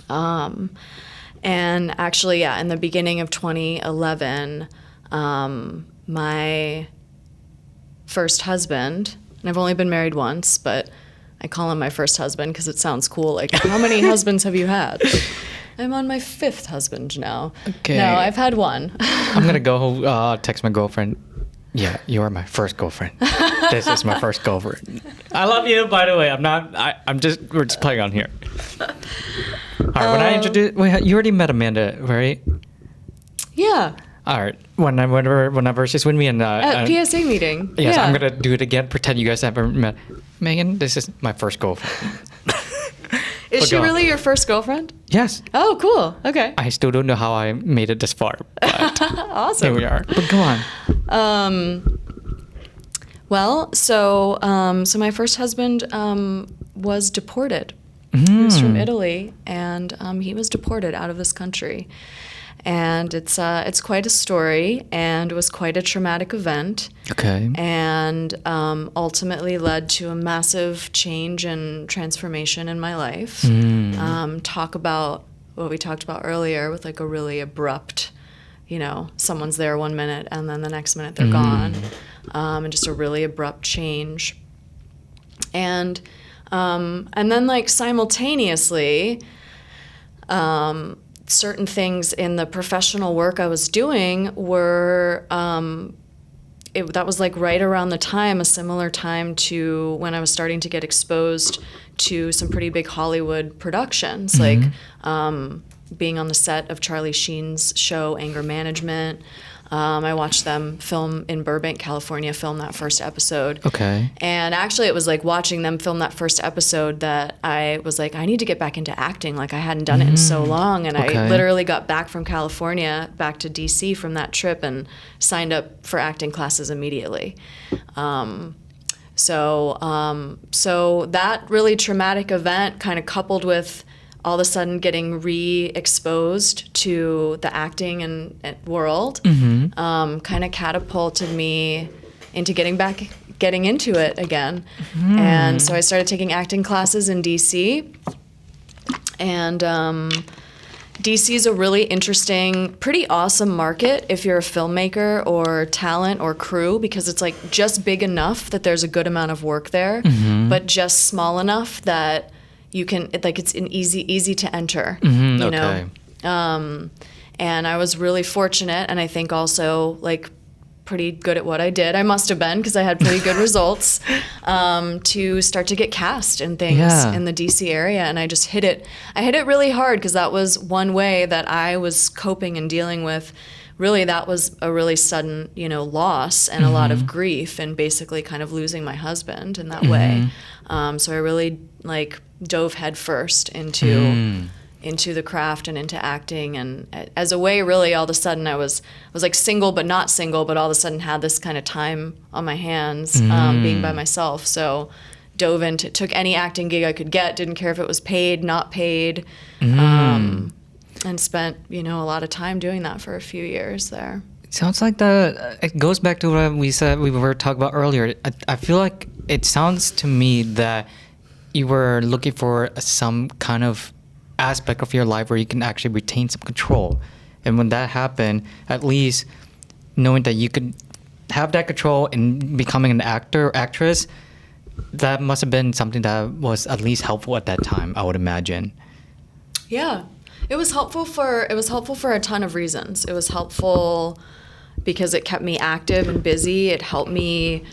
And actually, in the beginning of 2011, my first husband, and I've only been married once, but I call him my first husband because it sounds cool. Like, how many husbands have you had? I'm on my 5th husband now. Okay. No, I've had one. I'm going to go text my girlfriend. Yeah, you are my first girlfriend. This is my first girlfriend. I love you, by the way. We're just playing on here. All right, when I introduced, you already met Amanda, right? Yeah. All right. Whenever she's with me and at PSA meeting. Yes, yeah. I'm gonna do it again. Pretend you guys haven't met. Megan, this is my first girlfriend. Is she really your first girlfriend? Yes. Oh, cool. Okay. I still don't know how I made it this far, but awesome. Here we are. But go on. Well, so my first husband was deported. He was from Italy, and he was deported out of this country. And it's quite a story, and it was quite a traumatic event. Okay. And ultimately led to a massive change and transformation in my life. Talk about what we talked about earlier with like a really abrupt, someone's there one minute and then the next minute they're gone, and just a really abrupt change. And then like simultaneously, certain things in the professional work I was doing were, that was like right around the time, a similar time to when I was starting to get exposed to some pretty big Hollywood productions, like being on the set of Charlie Sheen's show Anger Management. I watched them film in Burbank, California, film that first episode. Okay. And actually it was like watching them film that first episode that I was like, I need to get back into acting. Like I hadn't done it in so long. And I literally got back from California, back to DC from that trip and signed up for acting classes immediately. So that really traumatic event kind of coupled with all of a sudden getting re-exposed to the acting and world, kind of catapulted me into getting into it again. And so I started taking acting classes in DC. And DC is a really interesting, pretty awesome market if you're a filmmaker or talent or crew, because it's like just big enough that there's a good amount of work there, but just small enough that you can, it's an easy to enter, you know? And I was really fortunate, and I think also like pretty good at what I did. I must have been, because I had pretty good results, to start to get cast in things in the DC area. And I just hit it really hard, because that was one way that I was coping and dealing with. Really, that was a really sudden, loss and a lot of grief, and basically kind of losing my husband in that way. So I really dove headfirst into the craft and into acting, and as a way, really, all of a sudden I was like single but not single, but all of a sudden had this kind of time on my hands, being by myself. So dove into, took any acting gig I could get, didn't care if it was paid, not paid, and spent a lot of time doing that for a few years there. It sounds like it goes back to what we were talking about earlier. I feel like it sounds to me that you were looking for some kind of aspect of your life where you can actually retain some control. And when that happened, at least knowing that you could have that control in becoming an actor or actress, that must have been something that was at least helpful at that time, I would imagine. Yeah. It was helpful for a ton of reasons. It was helpful because it kept me active and busy. It helped me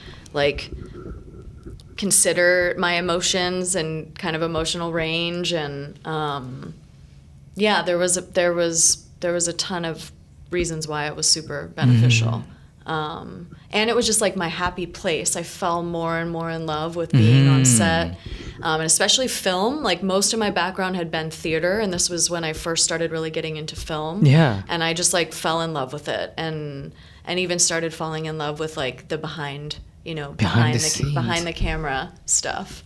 consider my emotions and kind of emotional range, and there was a ton of reasons why it was super beneficial. And it was just like my happy place. I fell more and more in love with being on set, and especially film. Like most of my background had been theater, and this was when I first started really getting into film. Yeah. And I just fell in love with it, and even started falling in love with the behind the camera stuff.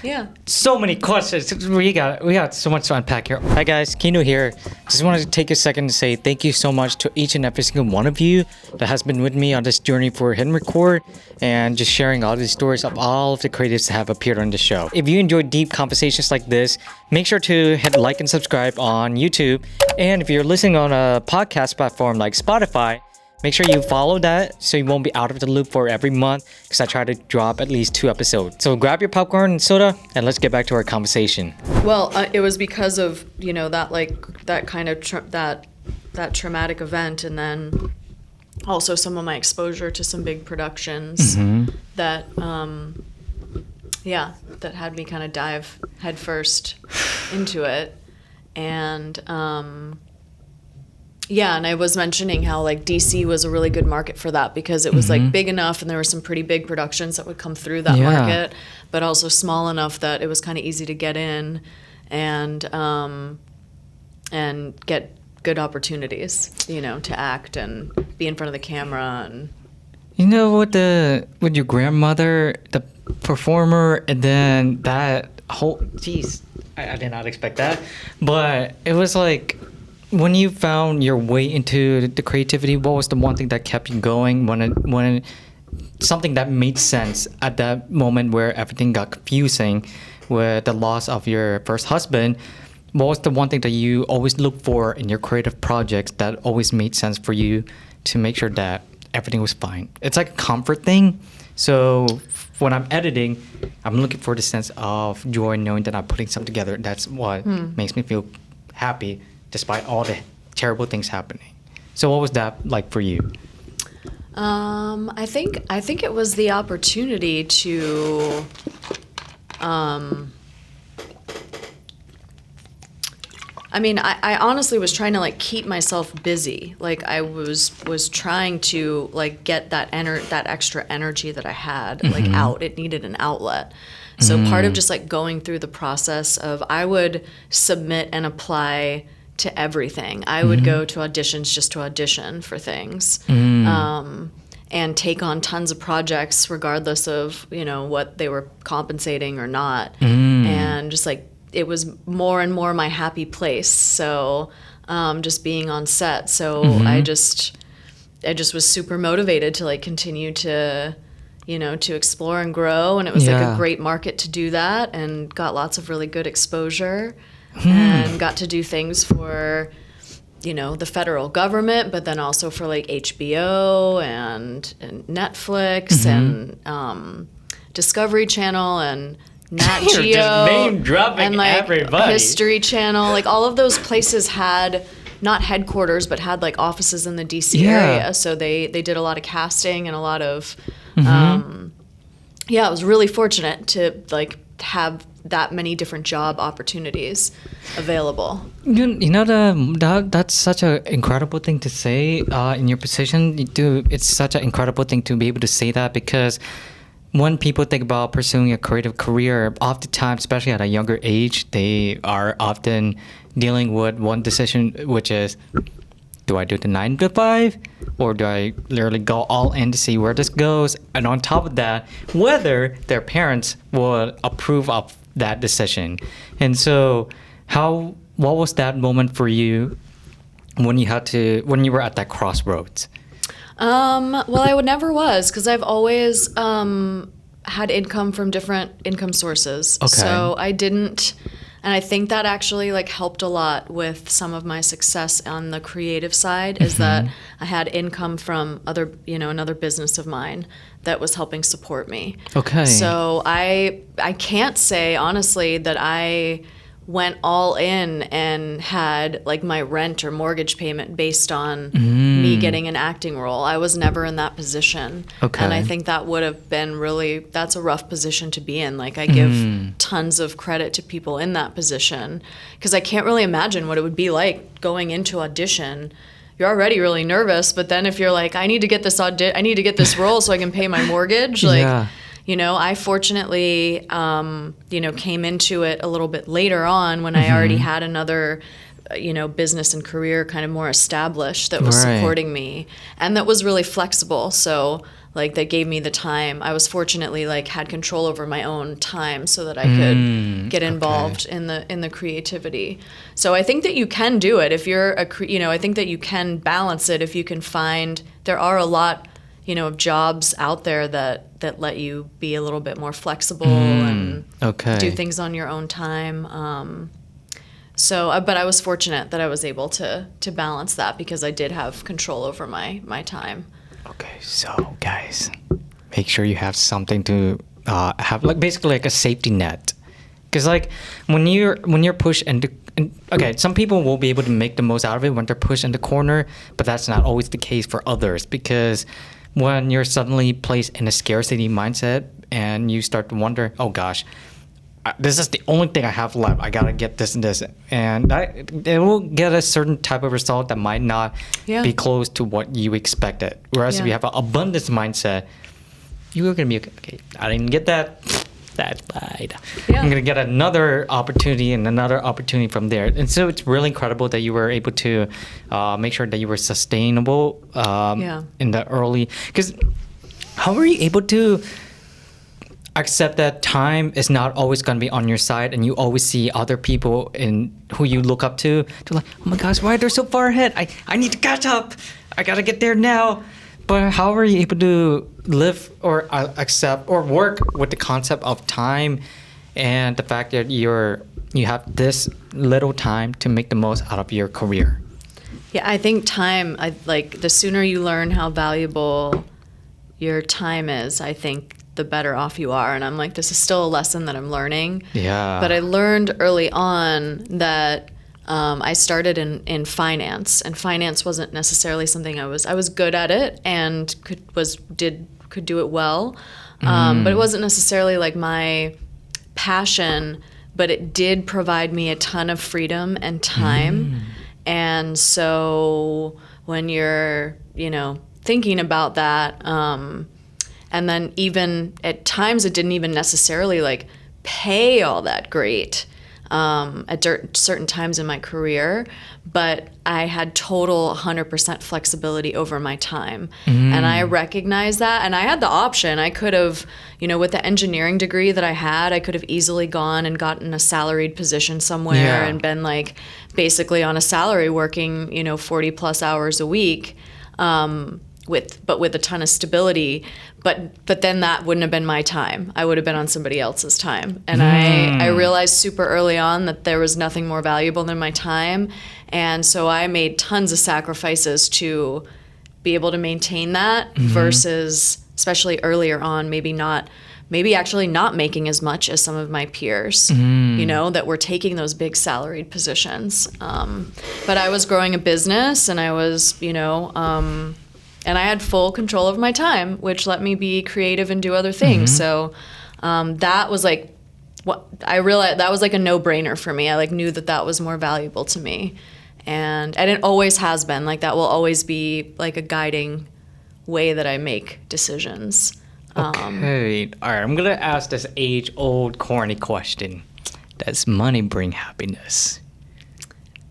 Yeah. So many questions. We got so much to unpack here. Hi guys, Kino here. Just wanted to take a second to say thank you so much to each and every single one of you that has been with me on this journey for Hidden Record, and just sharing all these stories of all of the creatives that have appeared on the show. If you enjoy deep conversations like this, make sure to hit like and subscribe on YouTube. And if you're listening on a podcast platform like Spotify, make sure you follow that so you won't be out of the loop for every month, because I try to drop at least 2 episodes. So grab your popcorn and soda, and let's get back to our conversation. Well, it was because of that kind of that traumatic event, and then also some of my exposure to some big productions that that had me kind of dive headfirst into it, and Yeah, and I was mentioning how like DC was a really good market for that because it was like big enough and there were some pretty big productions that would come through that market, but also small enough that it was kind of easy to get in and get good opportunities, you know, to act and be in front of the camera. And you know, with your grandmother, the performer, and then that whole, geez, I did not expect that, but it was like, when you found your way into the creativity, what was the one thing that kept you going when something that made sense at that moment where everything got confusing with the loss of your first husband? What was the one thing that you always look for in your creative projects that always made sense for you to make sure that everything was fine? It's like a comfort thing. So when I'm editing, I'm looking for the sense of joy knowing that I'm putting something together. That's what makes me feel happy despite all the terrible things happening. So what was that like for you? I think it was the opportunity to I mean, I honestly was trying to like keep myself busy. Like I was trying to like get that extra energy that I had like out. It needed an outlet. So part of just like going through the process of, I would submit and apply to everything. I would go to auditions just to audition for things, and take on tons of projects regardless of, you know, what they were compensating or not. And just like, it was more and more my happy place. So just being on set. So I just was super motivated to like continue to, you know, to explore and grow. And it was like a great market to do that, and got lots of really good exposure. And got to do things for, you know, the federal government, but then also for like HBO and Netflix and Discovery Channel and Nat Geo. You're just name dropping and like everybody. History Channel. Like all of those places had not headquarters, but had like offices in the DC area. So they did a lot of casting and a lot of, I was really fortunate to like have that many different job opportunities available. You know, that's such an incredible thing to say in your position. It's such an incredible thing to be able to say that, because when people think about pursuing a creative career, oftentimes, especially at a younger age, they are often dealing with one decision, which is, do I do the 9 to 5, or do I literally go all in to see where this goes? And on top of that, whether their parents would approve of that decision. And so, what was that moment for you when you were at that crossroads? Well, I never was, because I've always had income from different income sources. Okay. So I didn't, and I think that actually like helped a lot with some of my success on the creative side, is that I had income from another business of mine that was helping support me. Okay. So I can't say honestly that I went all in and had like my rent or mortgage payment based on me getting an acting role. I was never in that position. Okay. And I think that would have been that's a rough position to be in. Like I give tons of credit to people in that position, because I can't really imagine what it would be like going into audition. You're already really nervous, but then if you're like, I need to get this role so I can pay my mortgage, like, you know, I fortunately, came into it a little bit later on when I already had another, business and career kind of more established that was supporting me, and that was really flexible. So like that gave me the time. I was fortunately like had control over my own time so that I could get involved in the creativity. So I think that you can do it if you're I think that you can balance it if you can find, there are a lot of jobs out there that let you be a little bit more flexible and do things on your own time. But I was fortunate that I was able to balance that, because I did have control over my time. Okay, so guys, make sure you have something to have, like basically like a safety net, because like when you're pushed into, some people will be able to make the most out of it when they're pushed in the corner, but that's not always the case for others, because when you're suddenly placed in a scarcity mindset and you start to wonder, oh gosh, this is the only thing I have left. I gotta get this and this, and it will get a certain type of result that might not be close to what you expected. Whereas if you have an abundance mindset, you're gonna be okay. I didn't get that. That's fine. Yeah. I'm gonna get another opportunity and another opportunity from there. And so it's really incredible that you were able to make sure that you were sustainable in the early. Because how were you able to accept that time is not always going to be on your side, and you always see other people in who you look up to like, oh my gosh, why are they so far ahead? I need to catch up. I gotta get there now. But how are you able to live or accept or work with the concept of time and the fact that you have this little time to make the most out of your career? Yeah, I think time, like the sooner you learn how valuable your time is, I think the better off you are. And I'm like, this is still a lesson that I'm learning. Yeah. But I learned early on that I started in finance, and finance wasn't necessarily something I was good at it and could do it well, but it wasn't necessarily like my passion. But it did provide me a ton of freedom and time, and so when you're thinking about that, and then even at times it didn't even necessarily like pay all that great. At certain times in my career, but I had total 100% flexibility over my time. And I recognized that, and I had the option. I could have, with the engineering degree that I had, I could have easily gone and gotten a salaried position somewhere and been like basically on a salary working, 40 plus hours a week, with a ton of stability. But then that wouldn't have been my time. I would have been on somebody else's time. And I realized super early on that there was nothing more valuable than my time. And so I made tons of sacrifices to be able to maintain that versus, especially earlier on, maybe actually not making as much as some of my peers, that were taking those big salaried positions. But I was growing a business, and I was, and I had full control of my time, which let me be creative and do other things. So that was like what I realized, that was like a no-brainer for me. I like knew that was more valuable to me. And it always has been. Like that will always be like a guiding way that I make decisions. Okay. All right. I'm going to ask this age-old corny question. Does money bring happiness?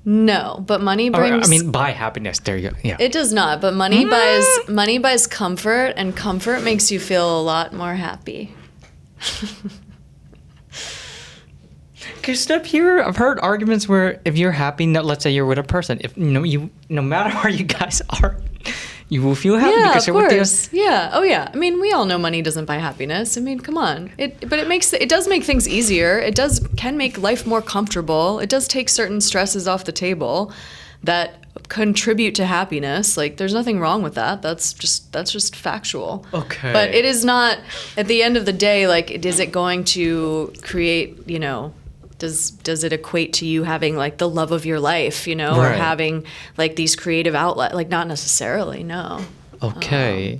No, but money brings... buy happiness. There you go. Yeah. It does not, but money buys comfort, and comfort makes you feel a lot more happy. Because up here, I've heard arguments where if you're happy, let's say you're with a person, if you no matter where you guys are, you will feel happy because you're with them. Yeah. Oh yeah. I mean, we all know money doesn't buy happiness. I mean, come on. It does make things easier. It can make life more comfortable. It does take certain stresses off the table that contribute to happiness. Like there's nothing wrong with that. That's just factual. Okay. But it is not, at the end of the day, like is it going to create, does it equate to you having like the love of your life, or having like these creative outlet? Like not necessarily, no. Okay.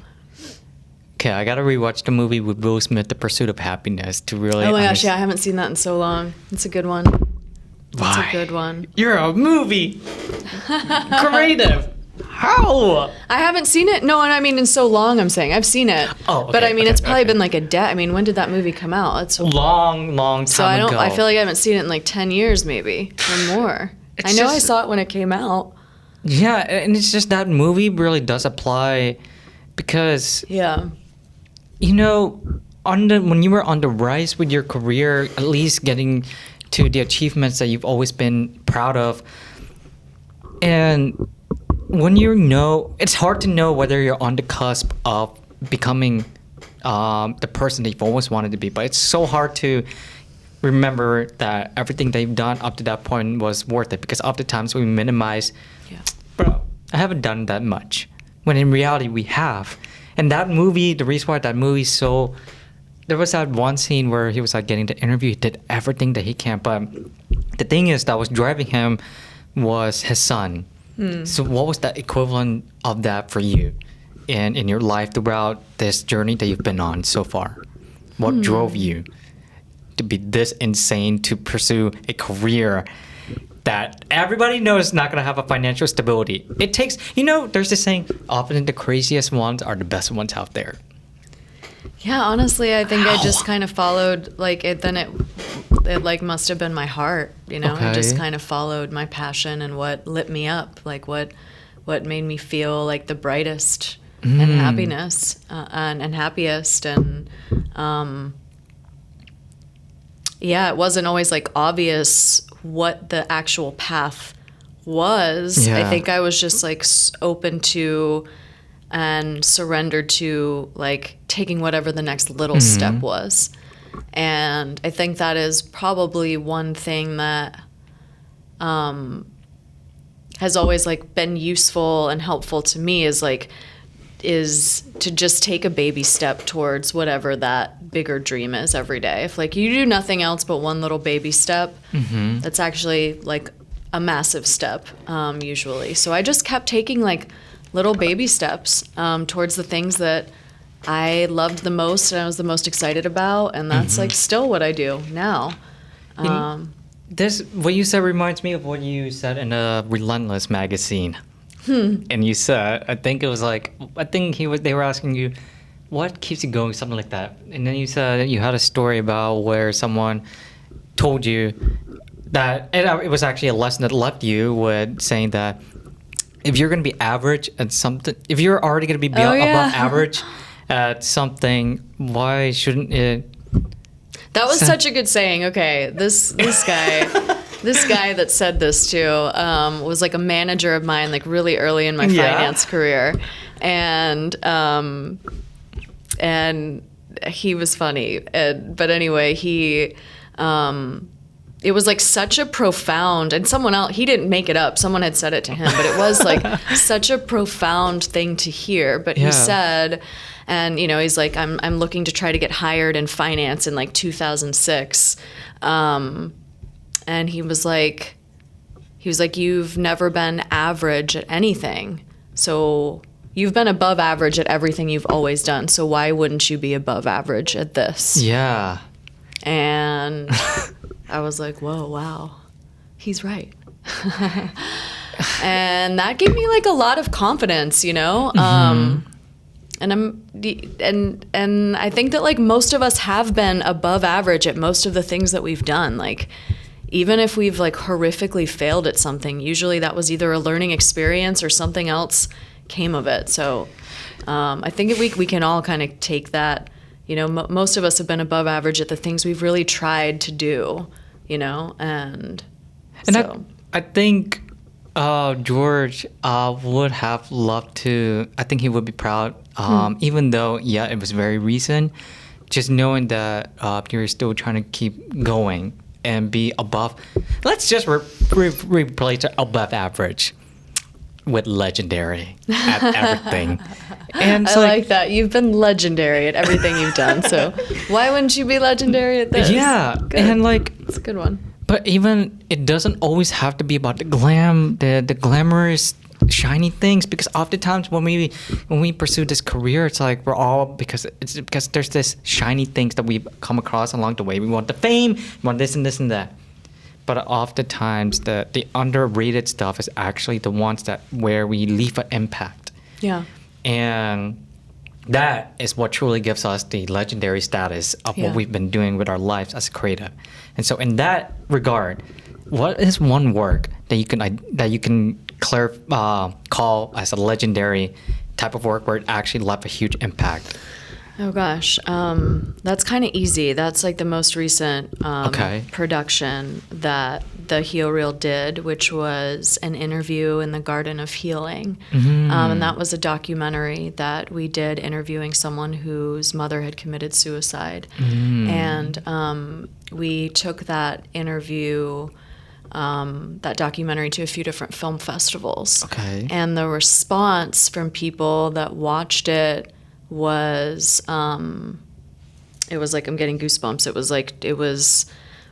Okay, I gotta rewatch the movie with Will Smith, The Pursuit of Happiness, to really. Oh my gosh, yeah, I haven't seen that in so long. It's a good one. It's a good one. You're a movie creative. How? I haven't seen it. No, and I mean in so long. I'm saying I've seen it. Oh, okay, but I mean it's probably been like a decade. I mean, when did that movie come out? It's a long time ago. I feel like I haven't seen it in like 10 years, maybe or more. I know I saw it when it came out. Yeah, and it's just that movie really does apply because when you were on the rise with your career, at least getting to the achievements that you've always been proud of, and when it's hard to know whether you're on the cusp of becoming the person that you've always wanted to be, but it's so hard to remember that everything that you've done up to that point was worth it, because oftentimes we minimize, bro, I haven't done that much, when in reality we have. And that movie, the reason why that movie there was that one scene where he was like getting the interview, he did everything that he can, but the thing is that was driving him was his son. So what was the equivalent of that for you in your life throughout this journey that you've been on so far? What drove you to be this insane to pursue a career that everybody knows is not going to have a financial stability. It takes, there's this saying, often the craziest ones are the best ones out there. Yeah, honestly, I think I just kind of followed, like, it like must have been my heart, Okay. I just kind of followed my passion and what lit me up, like what made me feel like the brightest and happiness and happiest. And it wasn't always like obvious what the actual path was. I think I was just like open to and surrendered to like taking whatever the next little step was. And I think that is probably one thing that has always like been useful and helpful to me is to just take a baby step towards whatever that bigger dream is every day. If like you do nothing else but one little baby step, that's actually like a massive step usually. So I just kept taking like little baby steps towards the things that I loved the most and I was the most excited about, and that's like still what I do now. What you said reminds me of what you said in a Relentless magazine. And you said, they were asking you, what keeps you going, something like that. And then you said you had a story about where someone told you that, and it was actually a lesson that left you with saying that if you're going to be average at something, if you're already going to be above average at something, why shouldn't it? That was such a good saying. Okay, this guy, this guy that said this too was like a manager of mine, like really early in my finance career, and he was funny. But anyway, it was like such a profound, and someone else, he didn't make it up, someone had said it to him, but it was like such a profound thing to hear. But he said, and he's like, I'm looking to try to get hired in finance in like 2006. And he was like, you've never been average at anything. So you've been above average at everything you've always done. So why wouldn't you be above average at this? Yeah. And I was like, whoa, wow, he's right. And that gave me like a lot of confidence, And I think that like most of us have been above average at most of the things that we've done. Like even if we've like horrifically failed at something, usually that was either a learning experience or something else came of it. So I think we can all kind of take that. Most of us have been above average at the things we've really tried to do, and so. I think George would have loved to. I think he would be proud, even though it was very recent. Just knowing that you're still trying to keep going and be above. Let's just replace above average with legendary at everything. And I like that. You've been legendary at everything you've done. So why wouldn't you be legendary at this? Yeah, good. And like it's a good one. But even it doesn't always have to be about the glamorous, shiny things. Because oftentimes when we pursue this career, it's like because there's this shiny things that we come across along the way. We want the fame, we want this and this and that. But oftentimes the underrated stuff is actually the ones where we leave an impact. Yeah. And that is what truly gives us the legendary status of what we've been doing with our lives as a creative. And so in that regard, what is one work that you can call as a legendary type of work where it actually left a huge impact? Oh gosh, that's kind of easy. That's like the most recent production that the Heel Reel did, which was an interview in the Garden of Healing. And that was a documentary that we did interviewing someone whose mother had committed suicide. And we took that interview, that documentary, to a few different film festivals. Okay. And the response from people that watched it was it was like, I'm getting goosebumps. It was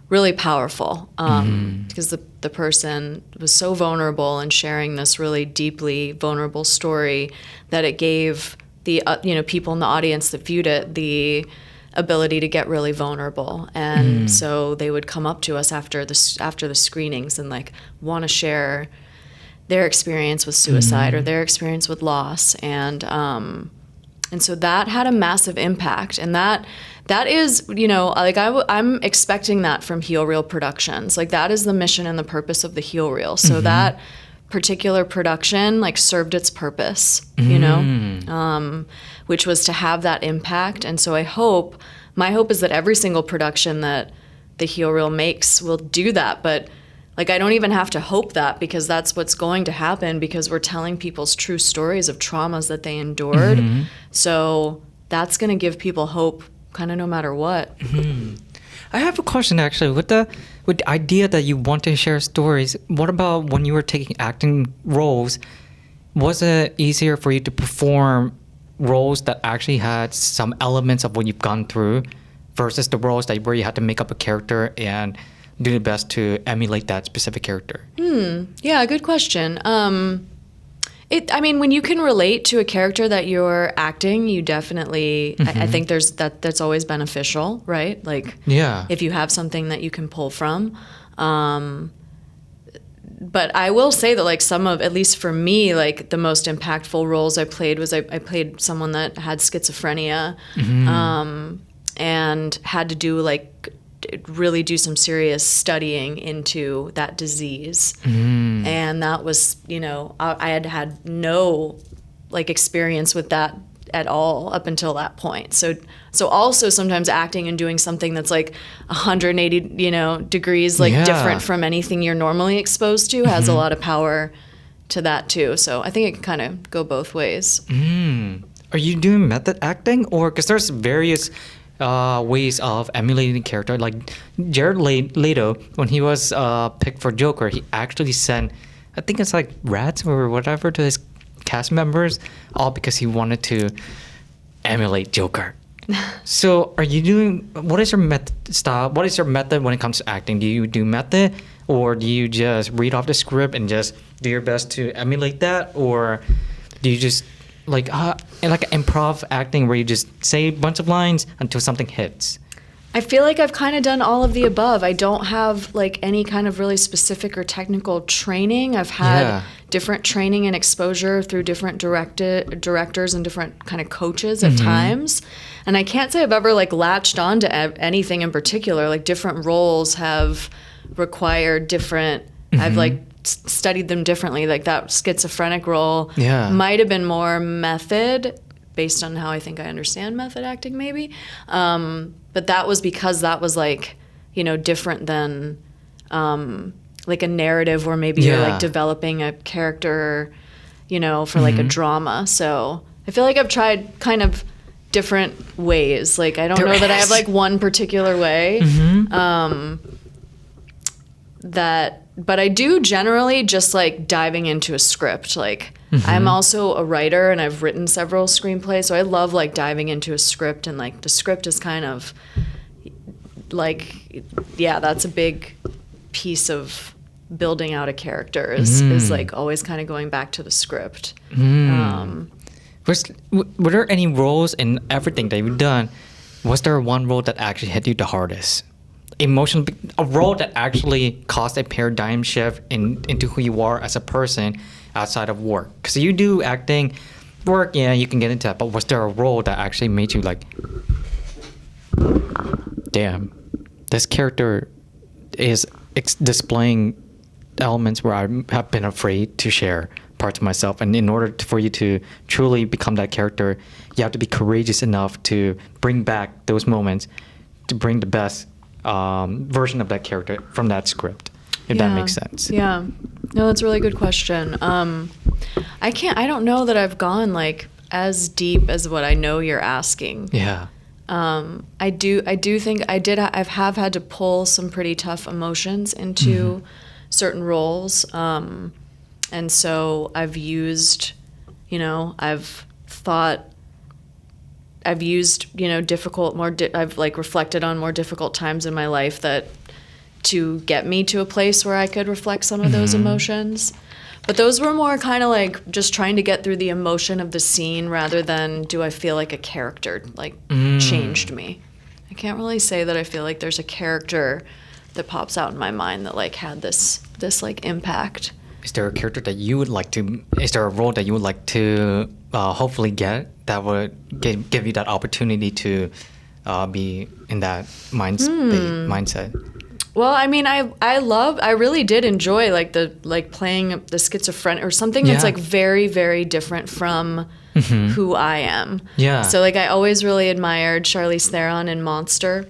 really powerful because the person was so vulnerable and sharing this really deeply vulnerable story that it gave the people in the audience that viewed it the ability to get really vulnerable. And so they would come up to us after the screenings and like want to share their experience with suicide or their experience with loss. And so that had a massive impact. And that is, you know, like I'm expecting that from Heel Reel Productions. Like that is the mission and the purpose of the Heel Reel. So that particular production like served its purpose, you know, which was to have that impact. And so my hope is that every single production that the Heel Reel makes will do that. But like, I don't even have to hope that, because that's what's going to happen, because we're telling people's true stories of traumas that they endured. So that's going to give people hope kind of no matter what. I have a question actually. With the idea that you want to share stories, what about when you were taking acting roles? Was it easier for you to perform roles that actually had some elements of what you've gone through versus the roles where you had to make up a character and do the best to emulate that specific character? Yeah, good question. I mean, when you can relate to a character that you're acting, you definitely, I think that's always beneficial, right? Like, if you have something that you can pull from. But I will say that, like, at least for me, like, the most impactful roles I played was I played someone that had schizophrenia, and had to really do some serious studying into that disease. And that was, you know, I had no like experience with that at all up until that point. So also sometimes acting and doing something that's like 180, you know, degrees like different from anything you're normally exposed to has a lot of power to that too. So I think it can kind of go both ways. Are you doing method acting, or because there's various ways of emulating the character? Like Jared Leto, when he was picked for Joker, he actually sent, I think it's like rats or whatever, to his cast members, all because he wanted to emulate Joker. So what is your method style? What is your method when it comes to acting? Do you do method, or do you just read off the script and just do your best to emulate that? Or do you just like improv acting where you just say a bunch of lines until something hits? I feel like I've kind of done all of the above. I don't have like any kind of really specific or technical training. I've had different training and exposure through different directors and different kind of coaches at times. And I can't say I've ever like latched on to anything in particular. Like different roles have required different, I've like studied them differently. Like that schizophrenic role might have been more method based on how I think I understand method acting maybe. But that was because that was like, you know, different than like a narrative where maybe you're like developing a character, you know, for like a drama. So I feel like I've tried kind of different ways. Like I don't know that I have like one particular way. But I do generally just like diving into a script. Like I'm also a writer and I've written several screenplays, so I love like diving into a script, and like the script is kind of like, that's a big piece of building out a character is like always kind of going back to the script. Were there any roles in everything that you've done? Was there one role that actually hit you the hardest? Emotional, a role that actually caused a paradigm shift into who you are as a person outside of work? Because you do acting work, you can get into that, but was there a role that actually made you like, damn, this character is displaying elements where I have been afraid to share parts of myself, and in order for you to truly become that character, you have to be courageous enough to bring back those moments, to bring the best version of that character from that script, if that makes sense. No, that's a really good question. I don't know that I've gone like as deep as what I know you're asking. I do think I have had to pull some pretty tough emotions into certain roles, and so I've used, I've like reflected on more difficult times in my life that to get me to a place where I could reflect some of those emotions. But those were more kind of like just trying to get through the emotion of the scene rather than do I feel like a character like changed me. I can't really say that I feel like there's a character that pops out in my mind that like had this like impact. Is there a character that you would like to? Is there a role that you would like to hopefully get that would give you that opportunity to be in that mindset? Well, I mean, I really did enjoy like playing the schizophrenic or something that's like very, very different from who I am. Yeah. So like I always really admired Charlize Theron in Monster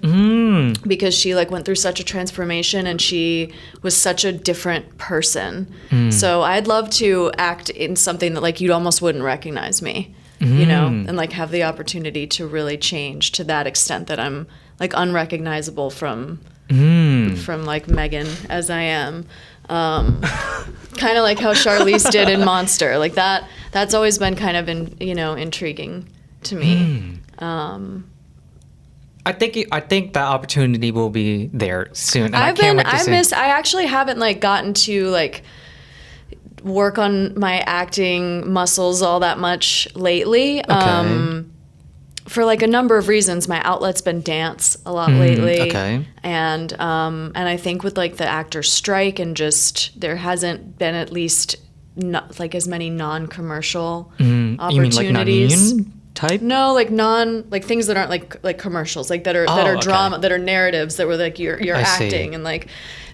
because she like went through such a transformation and she was such a different person. So I'd love to act in something that like you almost wouldn't recognize me, you know, and like have the opportunity to really change to that extent that I'm like unrecognizable from like Megan as I am. Kind of like how Charlize did in Monster. Like that's always been kind of intriguing to me. I think that opportunity will be there soon. And I actually haven't like gotten to like work on my acting muscles all that much lately. Okay. For like a number of reasons. My outlet's been dance a lot lately. Okay. And I think with like the actor's strike and just there hasn't been at least not like as many non-commercial opportunities. You mean like non-union type? No, like things that aren't like commercials, like that are drama, that are narratives that were like you're acting and like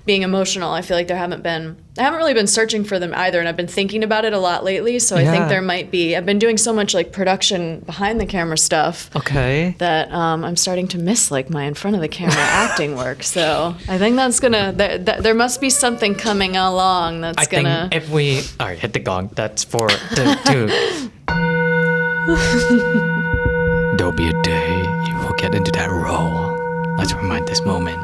being emotional. I feel like I haven't really been searching for them either, and I've been thinking about it a lot lately, so I think there might be. I've been doing so much like production behind the camera stuff that I'm starting to miss like my in front of the camera acting work. So I think that's gonna there must be something coming along that's gonna. I think if we hit the gong, that's for to there'll be a day you will get into that role. Let's remind this moment.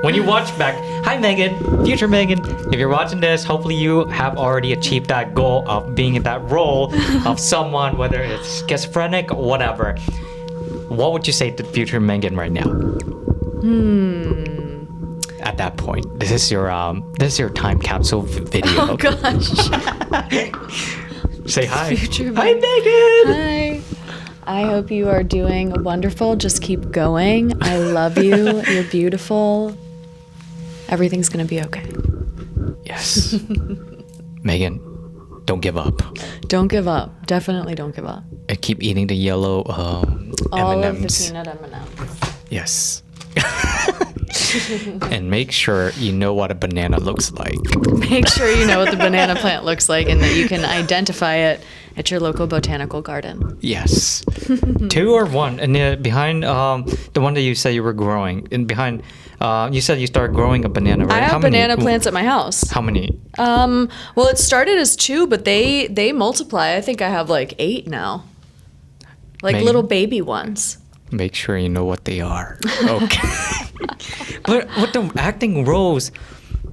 When you watch back, hi Megan, future Megan. If you're watching this, hopefully you have already achieved that goal of being in that role of someone, whether it's schizophrenic or whatever. What would you say to future Megan right now? At that point, this is your time capsule video. Oh gosh. Say hi. Future hi Megan. Hi. I hope you are doing wonderful. Just keep going. I love you. You're beautiful. Everything's going to be okay. Yes. Megan, don't give up. Don't give up. Definitely don't give up. And keep eating the yellow All M&Ms. of the peanut M&Ms. Yes. And make sure you know what a banana looks like. Make sure you know what the banana plant looks like and that you can identify it at your local botanical garden. Yes. 2 or 1. And behind the one that you said you were growing, and behind, you said you started growing a banana, right? I have banana plants at my house. How many? Well, it started as 2, but they multiply. I think I have like 8 now. Like little baby ones. Make sure you know what they are. Okay. But with the acting roles,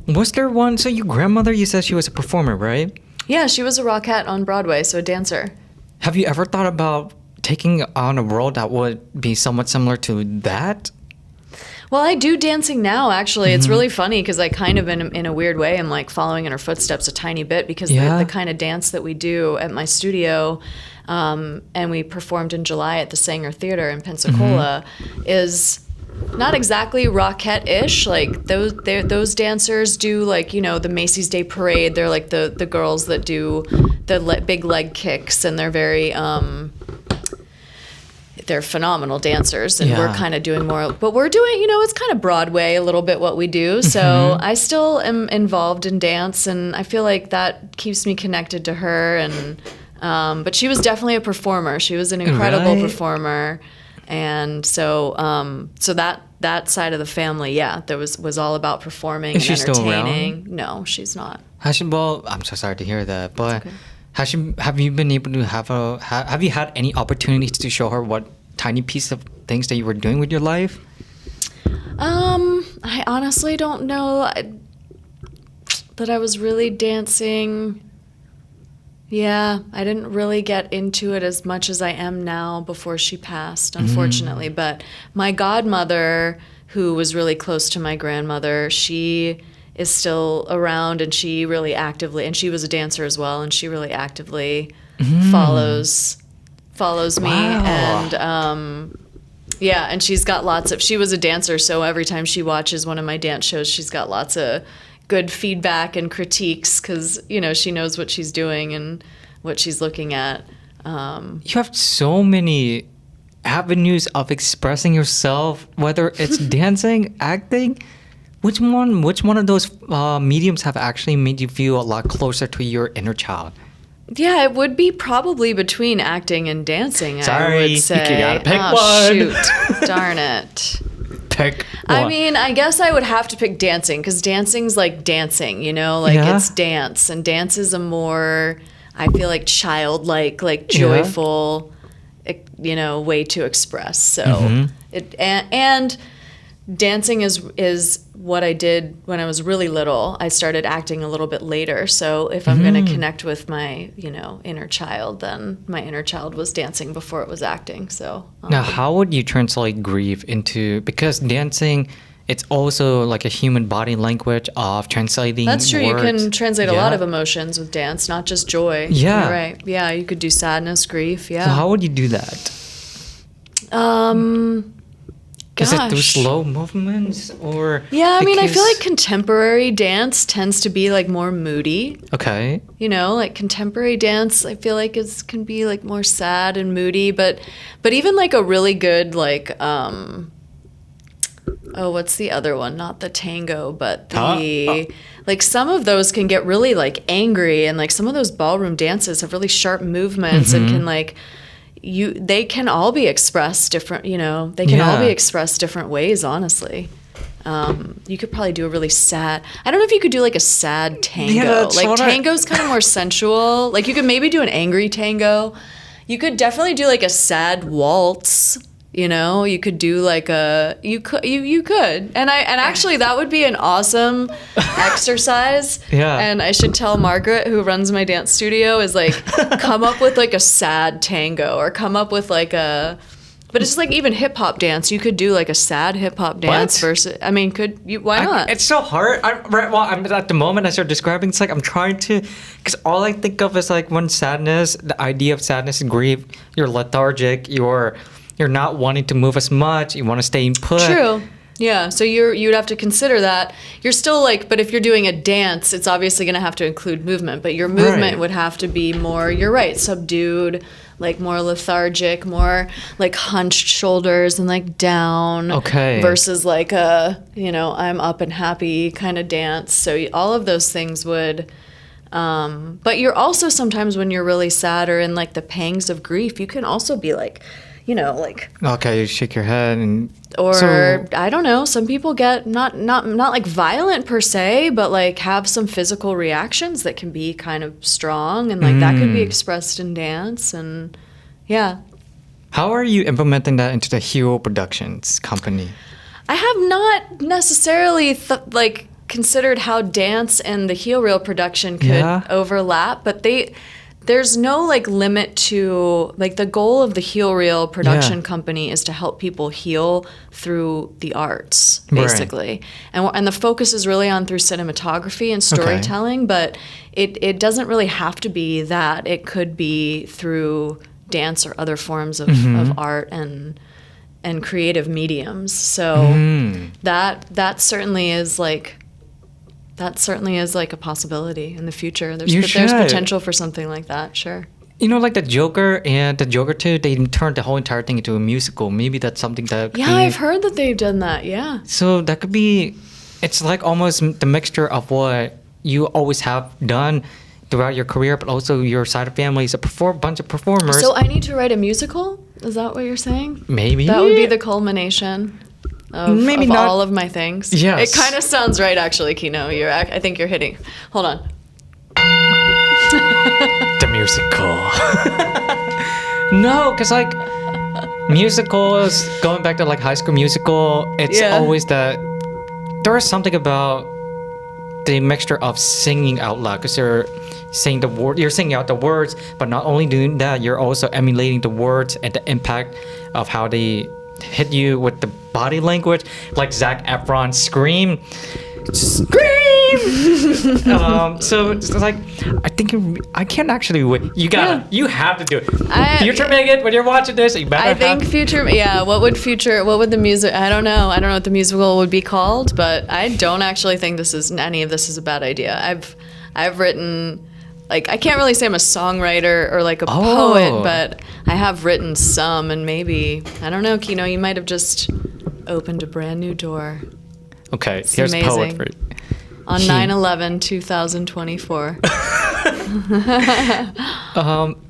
was there one? So your grandmother, you said she was a performer, right? Yeah, she was a rockette on Broadway, so a dancer. Have you ever thought about taking on a role that would be somewhat similar to that? Well, I do dancing now, actually. It's really funny because I kind of, in a weird way, am like following in her footsteps a tiny bit because the kind of dance that we do at my studio, and we performed in July at the Sanger Theater in Pensacola, is not exactly rockette-ish. Like those dancers do like, you know, the Macy's Day Parade. They're like the girls that do the big leg kicks, and they're very they're phenomenal dancers, and we're kind of doing more, but we're doing, you know, it's kind of Broadway a little bit what we do. So I still am involved in dance, and I feel like that keeps me connected to her. And but she was definitely a performer. She was an incredible performer. And so that side of the family, there was all about performing and entertaining. Still around? No, she's not. Well, I'm so sorry to hear that, but have you been able to have you had any opportunities to show her what tiny piece of things that you were doing with your life? I honestly don't know that I was really dancing. Yeah, I didn't really get into it as much as I am now before she passed, unfortunately. But my godmother, who was really close to my grandmother, she is still around, and she really actively, and she was a dancer as well, and she really actively follows me. And Yeah, and she was a dancer, so every time she watches one of my dance shows, she's got lots of good feedback and critiques because, she knows what she's doing and what she's looking at. You have so many avenues of expressing yourself, whether it's dancing, acting. Which one of those mediums have actually made you feel a lot closer to your inner child? Yeah, it would be probably between acting and dancing. Sorry, I would say. you gotta pick one. Shoot, darn it. Pick one. I mean, I guess I would have to pick dancing because dancing's like dancing, it's dance, and dance is a more, I feel like, childlike, like joyful, way to express. So and dancing is what I did when I was really little. I started acting a little bit later. So if I'm going to connect with my, inner child, then my inner child was dancing before it was acting. So now, how would you translate grief into, because dancing, it's also like a human body language of translating That's true. words. You can translate a lot of emotions with dance, not just joy. Yeah. You're right. Yeah, you could do sadness, grief. Yeah. So how would you do that? Gosh. Is it through slow movements or? Yeah, I mean, I feel like contemporary dance tends to be like more moody. Okay. Like contemporary dance, I feel like can be like more sad and moody, but even like a really good like what's the other one? Not the tango, but the like some of those can get really like angry, and like some of those ballroom dances have really sharp movements and can like. They can all be expressed different, they can all be expressed different ways, honestly. You could probably do a really sad, I don't know if you could do like a sad tango. Yeah, like tango's kind of more sensual. Like you could maybe do an angry tango. You could definitely do like a sad waltz. You could do like you could, and actually that would be an awesome exercise. Yeah. And I should tell Margaret, who runs my dance studio, is like, come up with like a sad tango, or come up with like but it's just like even hip hop dance. You could do like a sad hip hop dance versus. I mean, why not? It's so hard. I'm at the moment as you're describing. It's like I'm trying to, because all I think of is like when sadness, the idea of sadness and grief. You're lethargic. You're not wanting to move as much. You want to stay put. True. Yeah. So you'd have to consider that. You're still like, but if you're doing a dance, it's obviously going to have to include movement. But your movement would have to be more, you're right, subdued, like more lethargic, more like hunched shoulders and like down. Okay. Versus like I'm up and happy kind of dance. So all of those things would. But you're also sometimes when you're really sad or in like the pangs of grief, you can also be like. Like okay, you shake your head or I don't know. Some people get not like violent per se, but like have some physical reactions that can be kind of strong, and like that could be expressed in dance, and yeah. How are you implementing that into the Hero Productions company? I have not necessarily considered how dance and the heel reel production could overlap, but there's no like limit to like the goal of the heel reel production company is to help people heal through the arts basically, and the focus is really on through cinematography and storytelling, but it doesn't really have to be that. It could be through dance or other forms of art and creative mediums. So that certainly is like. That certainly is like a possibility in the future. There's potential for something like that, sure. Like the Joker and the Joker 2, they turned the whole entire thing into a musical. Maybe that's something that could be... I've heard that they've done that, yeah. So that could be... It's like almost the mixture of what you always have done throughout your career, but also your side of family is a bunch of performers. So I need to write a musical? Is that what you're saying? Maybe. That would be the culmination. Of all of my things. Yes. It kind of sounds right, actually, Kino. I think you're hitting. Hold on. The musical. No, because like musicals, going back to like High School Musical, it's always that there is something about the mixture of singing out loud, because you're saying you're singing out the words, but not only doing that, you're also emulating the words and the impact of how they hit you with the body language, like Zac Efron's scream. So it's like, I think I can't actually wait. You have to do it. Future Megan, when you're watching this, you better. I think future. Yeah. What would the music? I don't know. I don't know what the musical would be called, but I don't actually think any of this is a bad idea. I've written. Like, I can't really say I'm a songwriter or like a poet, but I have written some, and maybe, I don't know, Kino, you might have just opened a brand new door. Okay, it's here's amazing. poetry. On 9/11, 2024.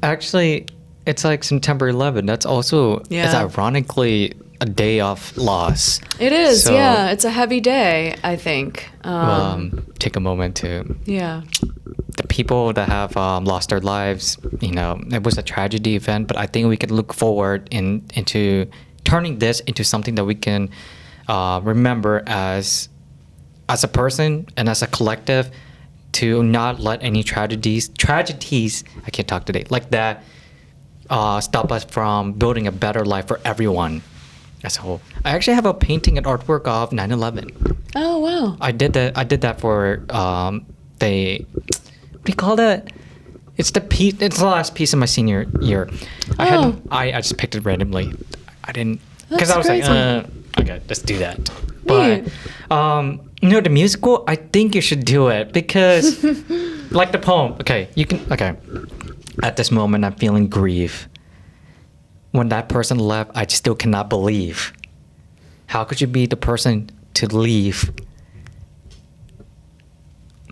Actually, it's like September 11. That's also, it's ironically a day of loss. It is, so, yeah. It's a heavy day, I think. Take a moment to... Yeah. The people that have lost their lives, it was a tragedy event, but I think we could look forward into turning this into something that we can remember as a person and as a collective, to not let any tragedies, I can't talk today, like that, stop us from building a better life for everyone as a whole. I actually have a painting and artwork of 9/11. Oh, wow. I did that for what do you call that? It's the last piece of my senior year. I just picked it randomly. I didn't, because I was crazy. Like, okay, let's do that. But the musical, I think you should do it because, like the poem. Okay, you can. Okay, at this moment, I'm feeling grief. When that person left, I still cannot believe. How could you be the person to leave?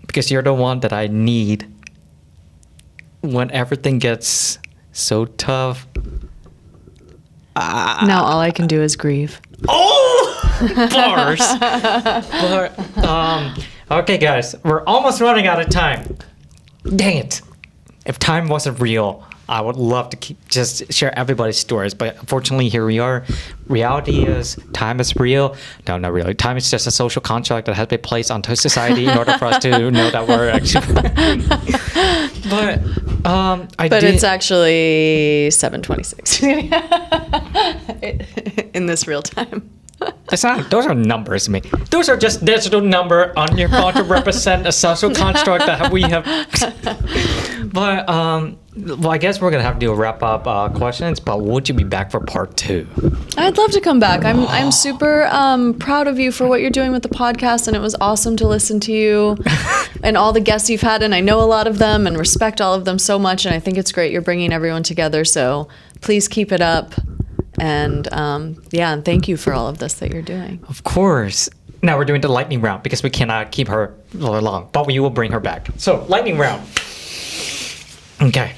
Because you're the one that I need when everything gets so tough. Now all I can do is grieve. Oh! Bars! But, okay, guys. We're almost running out of time. Dang it. If time wasn't real, I would love to just share everybody's stories, but unfortunately, here we are. Reality is, time is real. No, not really. Time is just a social construct that has been placed onto society in order for us to know that we're actually. But it's actually 7:26 in this real time. It's not. Those are numbers, me. Those are just digital number on your phone to represent a social construct that we have. But well, I guess we're gonna have to do a wrap up questions. But would you be back for part 2? I'd love to come back. I'm super proud of you for what you're doing with the podcast, and it was awesome to listen to you and all the guests you've had. And I know a lot of them and respect all of them so much. And I think it's great you're bringing everyone together. So please keep it up. And and thank you for all of this that you're doing. Of course. Now we're doing the lightning round because we cannot keep her long, but we will bring her back. So lightning round. Okay.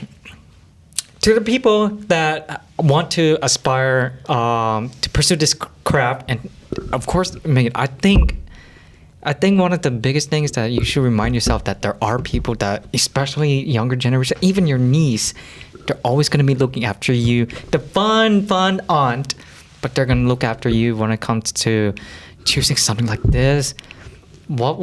To the people that want to aspire to pursue this craft, and of course, Megan, I think one of the biggest things that you should remind yourself that there are people that, especially younger generation, even your niece, they're always going to be looking after you, the fun aunt, but they're going to look after you when it comes to choosing something like this. What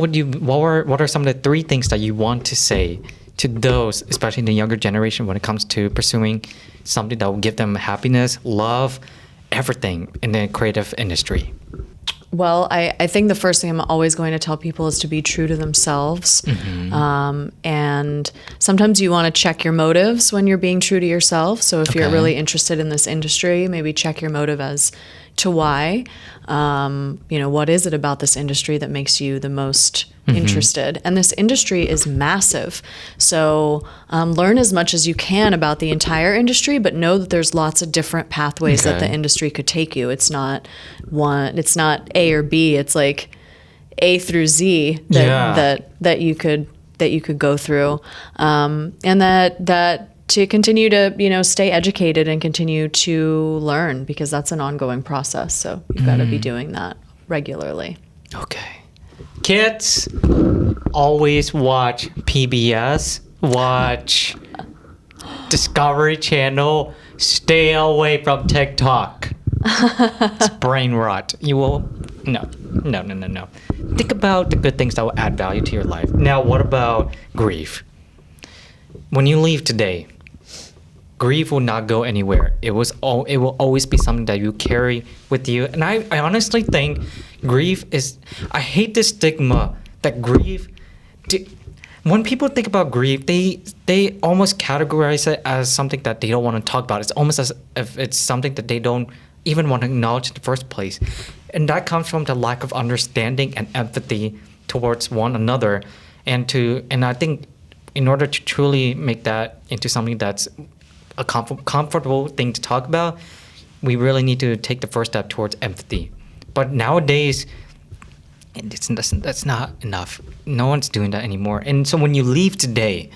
are some of the 3 things that you want to say to those, especially in the younger generation, when it comes to pursuing something that will give them happiness, love, everything in the creative industry? Well, I think the first thing I'm always going to tell people is to be true to themselves. Mm-hmm. And sometimes you want to check your motives when you're being true to yourself. So if you're really interested in this industry, maybe check your motive as to why. What is it about this industry that makes you the most interested? And this industry is massive. So learn as much as you can about the entire industry, but know that there's lots of different pathways that the industry could take you. It's not A or B. It's like A through Z that you could go through. And that to continue to, stay educated and continue to learn, because that's an ongoing process. So you've got to be doing that regularly. Okay. Kids, always watch PBS, watch Discovery Channel, stay away from TikTok. It's brain rot. You will... No. Think about the good things that will add value to your life. Now, what about grief? When you leave today, grief will not go anywhere. It will always be something that you carry with you. And I honestly think grief is... I hate this stigma that grief when people think about grief, they almost categorize it as something that they don't want to talk about. It's almost as if it's something that they don't even want to acknowledge in the first place. And that comes from the lack of understanding and empathy towards one another. And I think in order to truly make that into something that's a comfortable thing to talk about, we really need to take the first step towards empathy. But nowadays, that's not enough. No one's doing that anymore. And so when you leave today,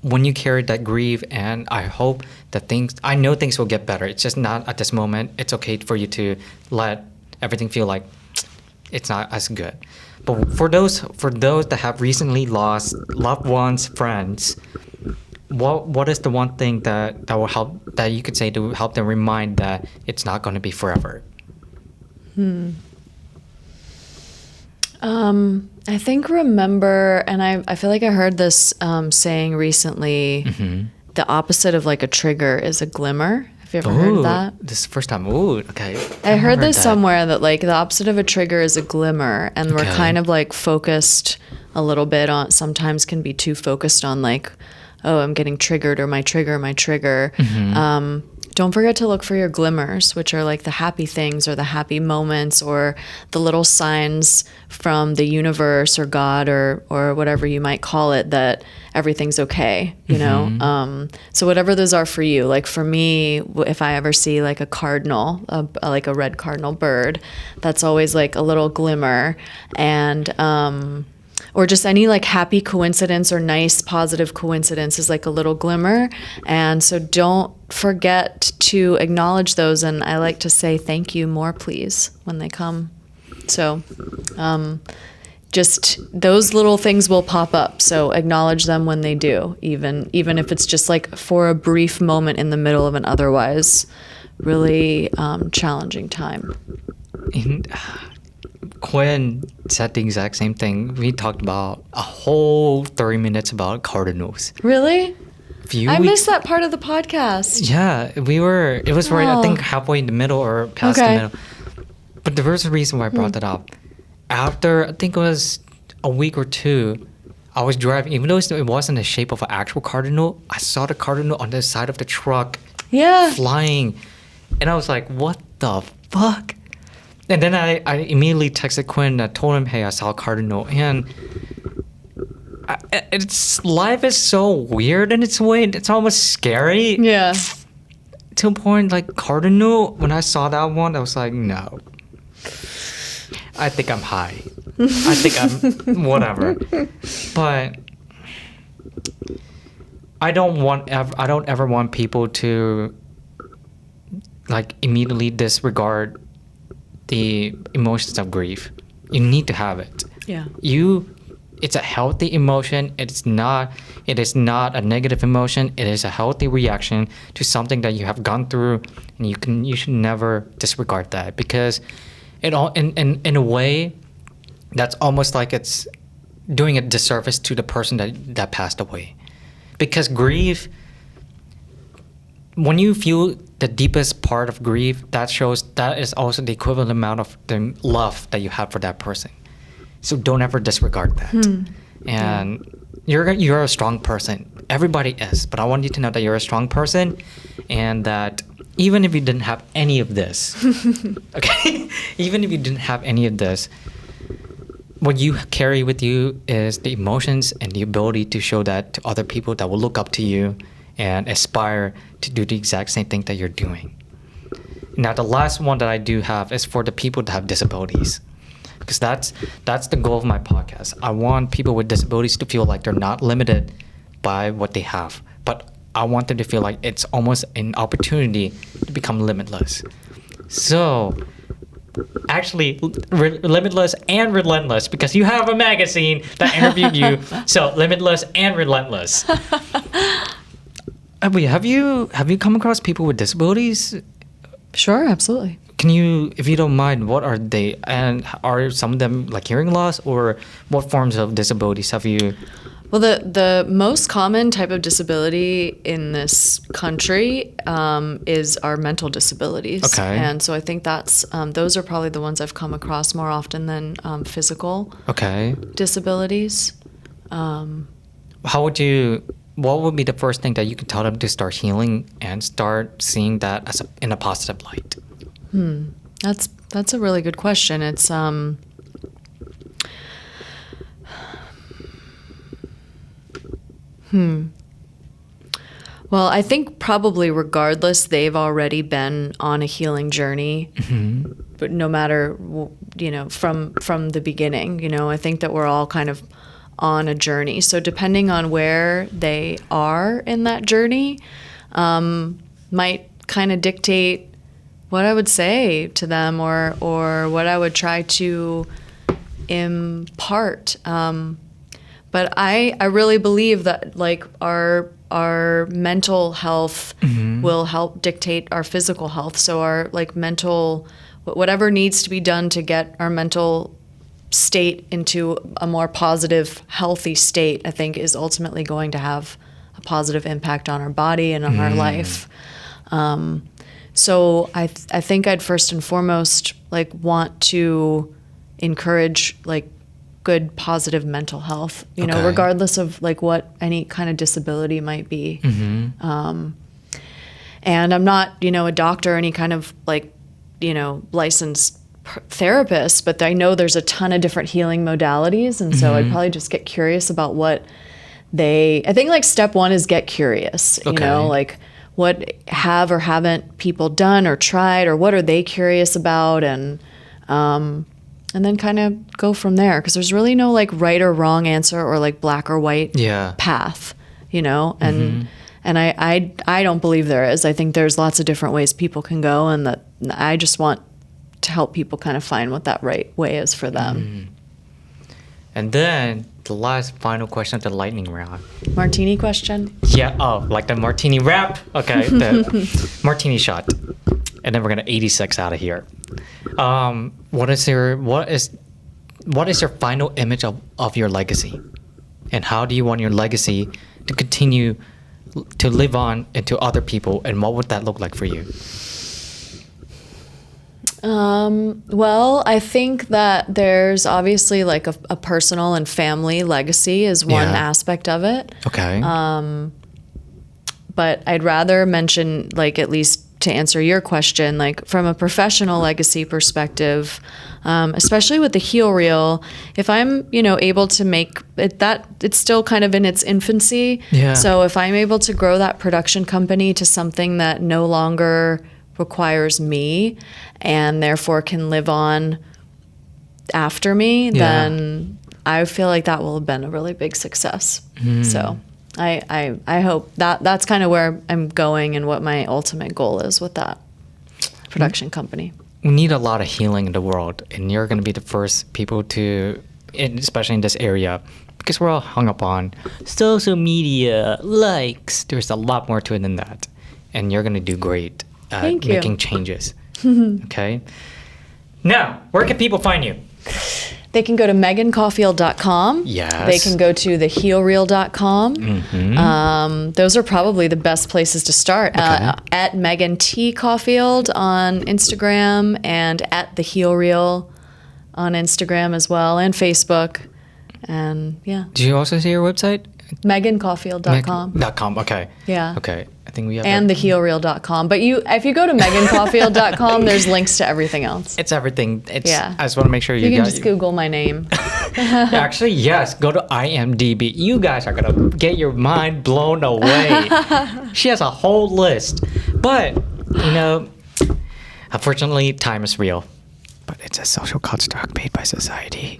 when you carry that grief, and I hope that I know things will get better. It's just not at this moment. It's okay for you to let everything feel like it's not as good. But for those that have recently lost loved ones, friends, what is the one thing that will help, that you could say to help them remind that it's not going to be forever? I think remember, and I feel like I heard this saying recently, the opposite of like a trigger is a glimmer. Have you ever heard of that? This is the first time. Ooh, okay. I heard this somewhere that like the opposite of a trigger is a glimmer, and we're kind of like focused a little bit on, sometimes can be too focused on like, oh, I'm getting triggered, or my trigger. Don't forget to look for your glimmers, which are like the happy things or the happy moments or the little signs from the universe or God or whatever you might call it, that everything's okay, you know? So whatever those are for you. Like for me, if I ever see like a cardinal, like a red cardinal bird, that's always like a little glimmer. And or just any like happy coincidence or nice positive coincidence is like a little glimmer. And so don't forget to acknowledge those. And I like to say thank you more, please, when they come. So just those little things will pop up. So acknowledge them when they do, even if it's just like for a brief moment in the middle of an otherwise really challenging time. Quinn said the exact same thing. We talked about a whole 30 minutes about cardinals. Really? I missed that part of the podcast. Yeah, it was right, I think, halfway in the middle or past the middle. But there was a reason why I brought that up. After, I think it was a week or two, I was driving, even though it wasn't the shape of an actual cardinal, I saw the cardinal on the side of the truck flying. And I was like, what the fuck? And then I immediately texted Quinn and told him, hey, I saw a cardinal. And life is so weird in its way. It's almost scary. Yeah. To a point, like cardinal, when I saw that one, I was like, no. I think I'm high. I think I'm whatever. But I don't ever want people to like immediately disregard the emotions of grief. You need to have it. Yeah. It's a healthy emotion. It is not a negative emotion. It is a healthy reaction to something that you have gone through, and you should never disregard that, because it all in a way that's almost like it's doing a disservice to the person that passed away. Because grief, when you feel the deepest part of grief, that is also the equivalent amount of the love that you have for that person. So don't ever disregard that. And you're a strong person. Everybody is, but I want you to know that you're a strong person, and that even if you didn't have any of this, okay, even if you didn't have any of this, what you carry with you is the emotions and the ability to show that to other people that will look up to you and aspire to do the exact same thing that you're doing. Now, the last one that I do have is for the people that have disabilities, because that's the goal of my podcast. I want people with disabilities to feel like they're not limited by what they have, but I want them to feel like it's almost an opportunity to become limitless. So, actually, limitless and relentless, because you have a magazine that interviewed you. So, limitless and relentless. Have you come across people with disabilities? Sure, absolutely. Can you, if you don't mind, what are they? And are some of them like hearing loss, or what forms of disabilities have you? Well, the most common type of disability in this country is our mental disabilities. Okay. And so I think that's those are probably the ones I've come across more often than physical disabilities. What would be the first thing that you could tell them to start healing and start seeing that in a positive light? That's a really good question. It's Well, I think probably regardless, they've already been on a healing journey. But no matter, from the beginning, I think that we're all kind of on a journey. So depending on where they are in that journey, might kind of dictate what I would say to them or what I would try to impart. But I really believe that like our mental health will help dictate our physical health. So our like mental, whatever needs to be done to get our mental state into a more positive, healthy state, I think is ultimately going to have a positive impact on our body and on our life. So I think I'd first and foremost like want to encourage like good, positive mental health, regardless of like what any kind of disability might be. And I'm not, a doctor, any kind of like, licensed therapist, but I know there's a ton of different healing modalities. And so I'd probably just get curious about what I think like step one is get curious, like what have or haven't people done or tried, or what are they curious about? And then kind of go from there. Cause there's really no like right or wrong answer or like black or white path, and I don't believe there is. I think there's lots of different ways people can go, and that I just want to help people kind of find what that right way is for them. And then the last final question of the lightning round. Martini question? Yeah, like the martini wrap? Okay, the martini shot. And then we're gonna 86 out of here. What is your final image of your legacy? And how do you want your legacy to continue to live on into other people, and what would that look like for you? Well, I think that there's obviously like a personal and family legacy is one aspect of it. Okay. But I'd rather mention, like, at least to answer your question, like from a professional legacy perspective, especially with the Heal Reel, if I'm, able to make it that, it's still kind of in its infancy. Yeah. So if I'm able to grow that production company to something that no longer requires me and therefore can live on after me, then I feel like that will have been a really big success. So I hope that's kind of where I'm going and what my ultimate goal is with that production company. We need a lot of healing in the world, and you're going to be the first people to, especially in this area, because we're all hung up on social media, likes. There's a lot more to it than that, and you're going to do great at making changes. Okay? Now, where can people find you? They can go to megancaulfield.com. Yes. They can go to thehealreel.com. Those are probably the best places to start. Okay. At Megan T. Caulfield on Instagram, and at The Heal Reel on Instagram as well, and Facebook. And yeah. Do you also say your website? megancaulfield.com. .com, okay. Yeah. Okay. I think we have and thehealreel.com. But if you go to megancaulfield.com, there's links to everything else. It's everything. I just want to make sure you can just Google my name. Actually, yes. Go to IMDb. You guys are going to get your mind blown away. She has a whole list. But, unfortunately, time is real. But it's a social construct made by society.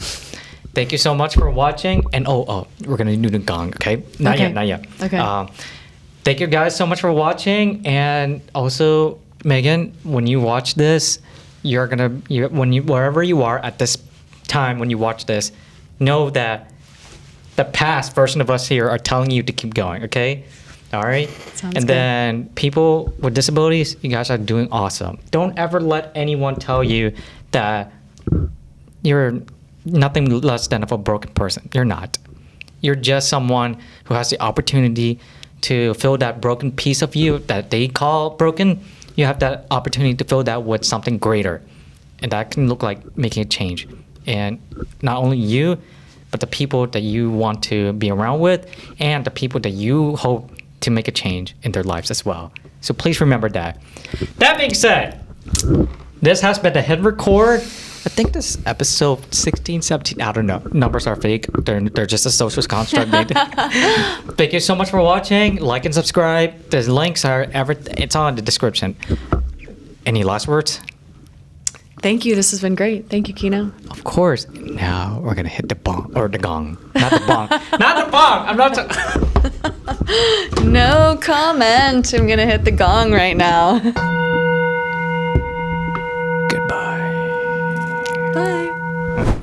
Thank you so much for watching. And we're going to do the gong, okay? Not yet. Okay. Thank you guys so much for watching. And also, Megan, when you watch this, wherever you are at this time when you watch this, know that the past version of us here are telling you to keep going, okay? All right? Sounds and good. then people with disabilities, you guys are doing awesome. Don't ever let anyone tell you that you're nothing less than of a broken person. You're not. You're just someone who has the opportunity to fill that broken piece of you that they call broken. You have that opportunity to fill that with something greater. And that can look like making a change. And not only you, but the people that you want to be around with and the people that you hope to make a change in their lives as well. So please remember that. That being said, this has been the Hit Record. I think this is episode 16, 17. I don't know. Numbers are fake. They're just a social construct made. Thank you so much for watching. Like and subscribe. The links are it's all in the description. Any last words? Thank you. This has been great. Thank you, Kino. Of course. Now we're gonna hit the bong or the gong. Not the bong. Not the bong. I'm not. No comment. I'm gonna hit the gong right now. Goodbye. Bye.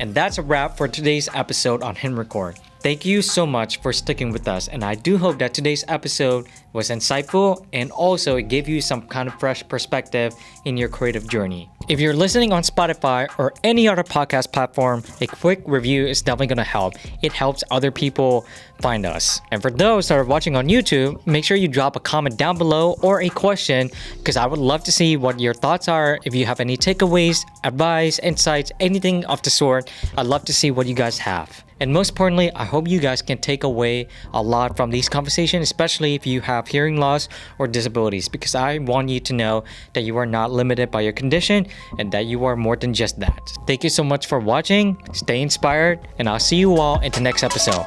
And that's a wrap for today's episode on Hit Record. Thank you so much for sticking with us, and I do hope that today's episode was insightful and also it gave you some kind of fresh perspective in your creative journey. If you're listening on Spotify or any other podcast platform, a quick review is definitely going to help. It helps other people find us. And for those that are watching on YouTube, make sure you drop a comment down below or a question, because I would love to see what your thoughts are. If you have any takeaways, advice, insights, anything of the sort, I'd love to see what you guys have. And most importantly, I hope you guys can take away a lot from these conversations, especially if you have hearing loss or disabilities, because I want you to know that you are not limited by your condition and that you are more than just that. Thank you so much for watching. Stay inspired, and I'll see you all in the next episode.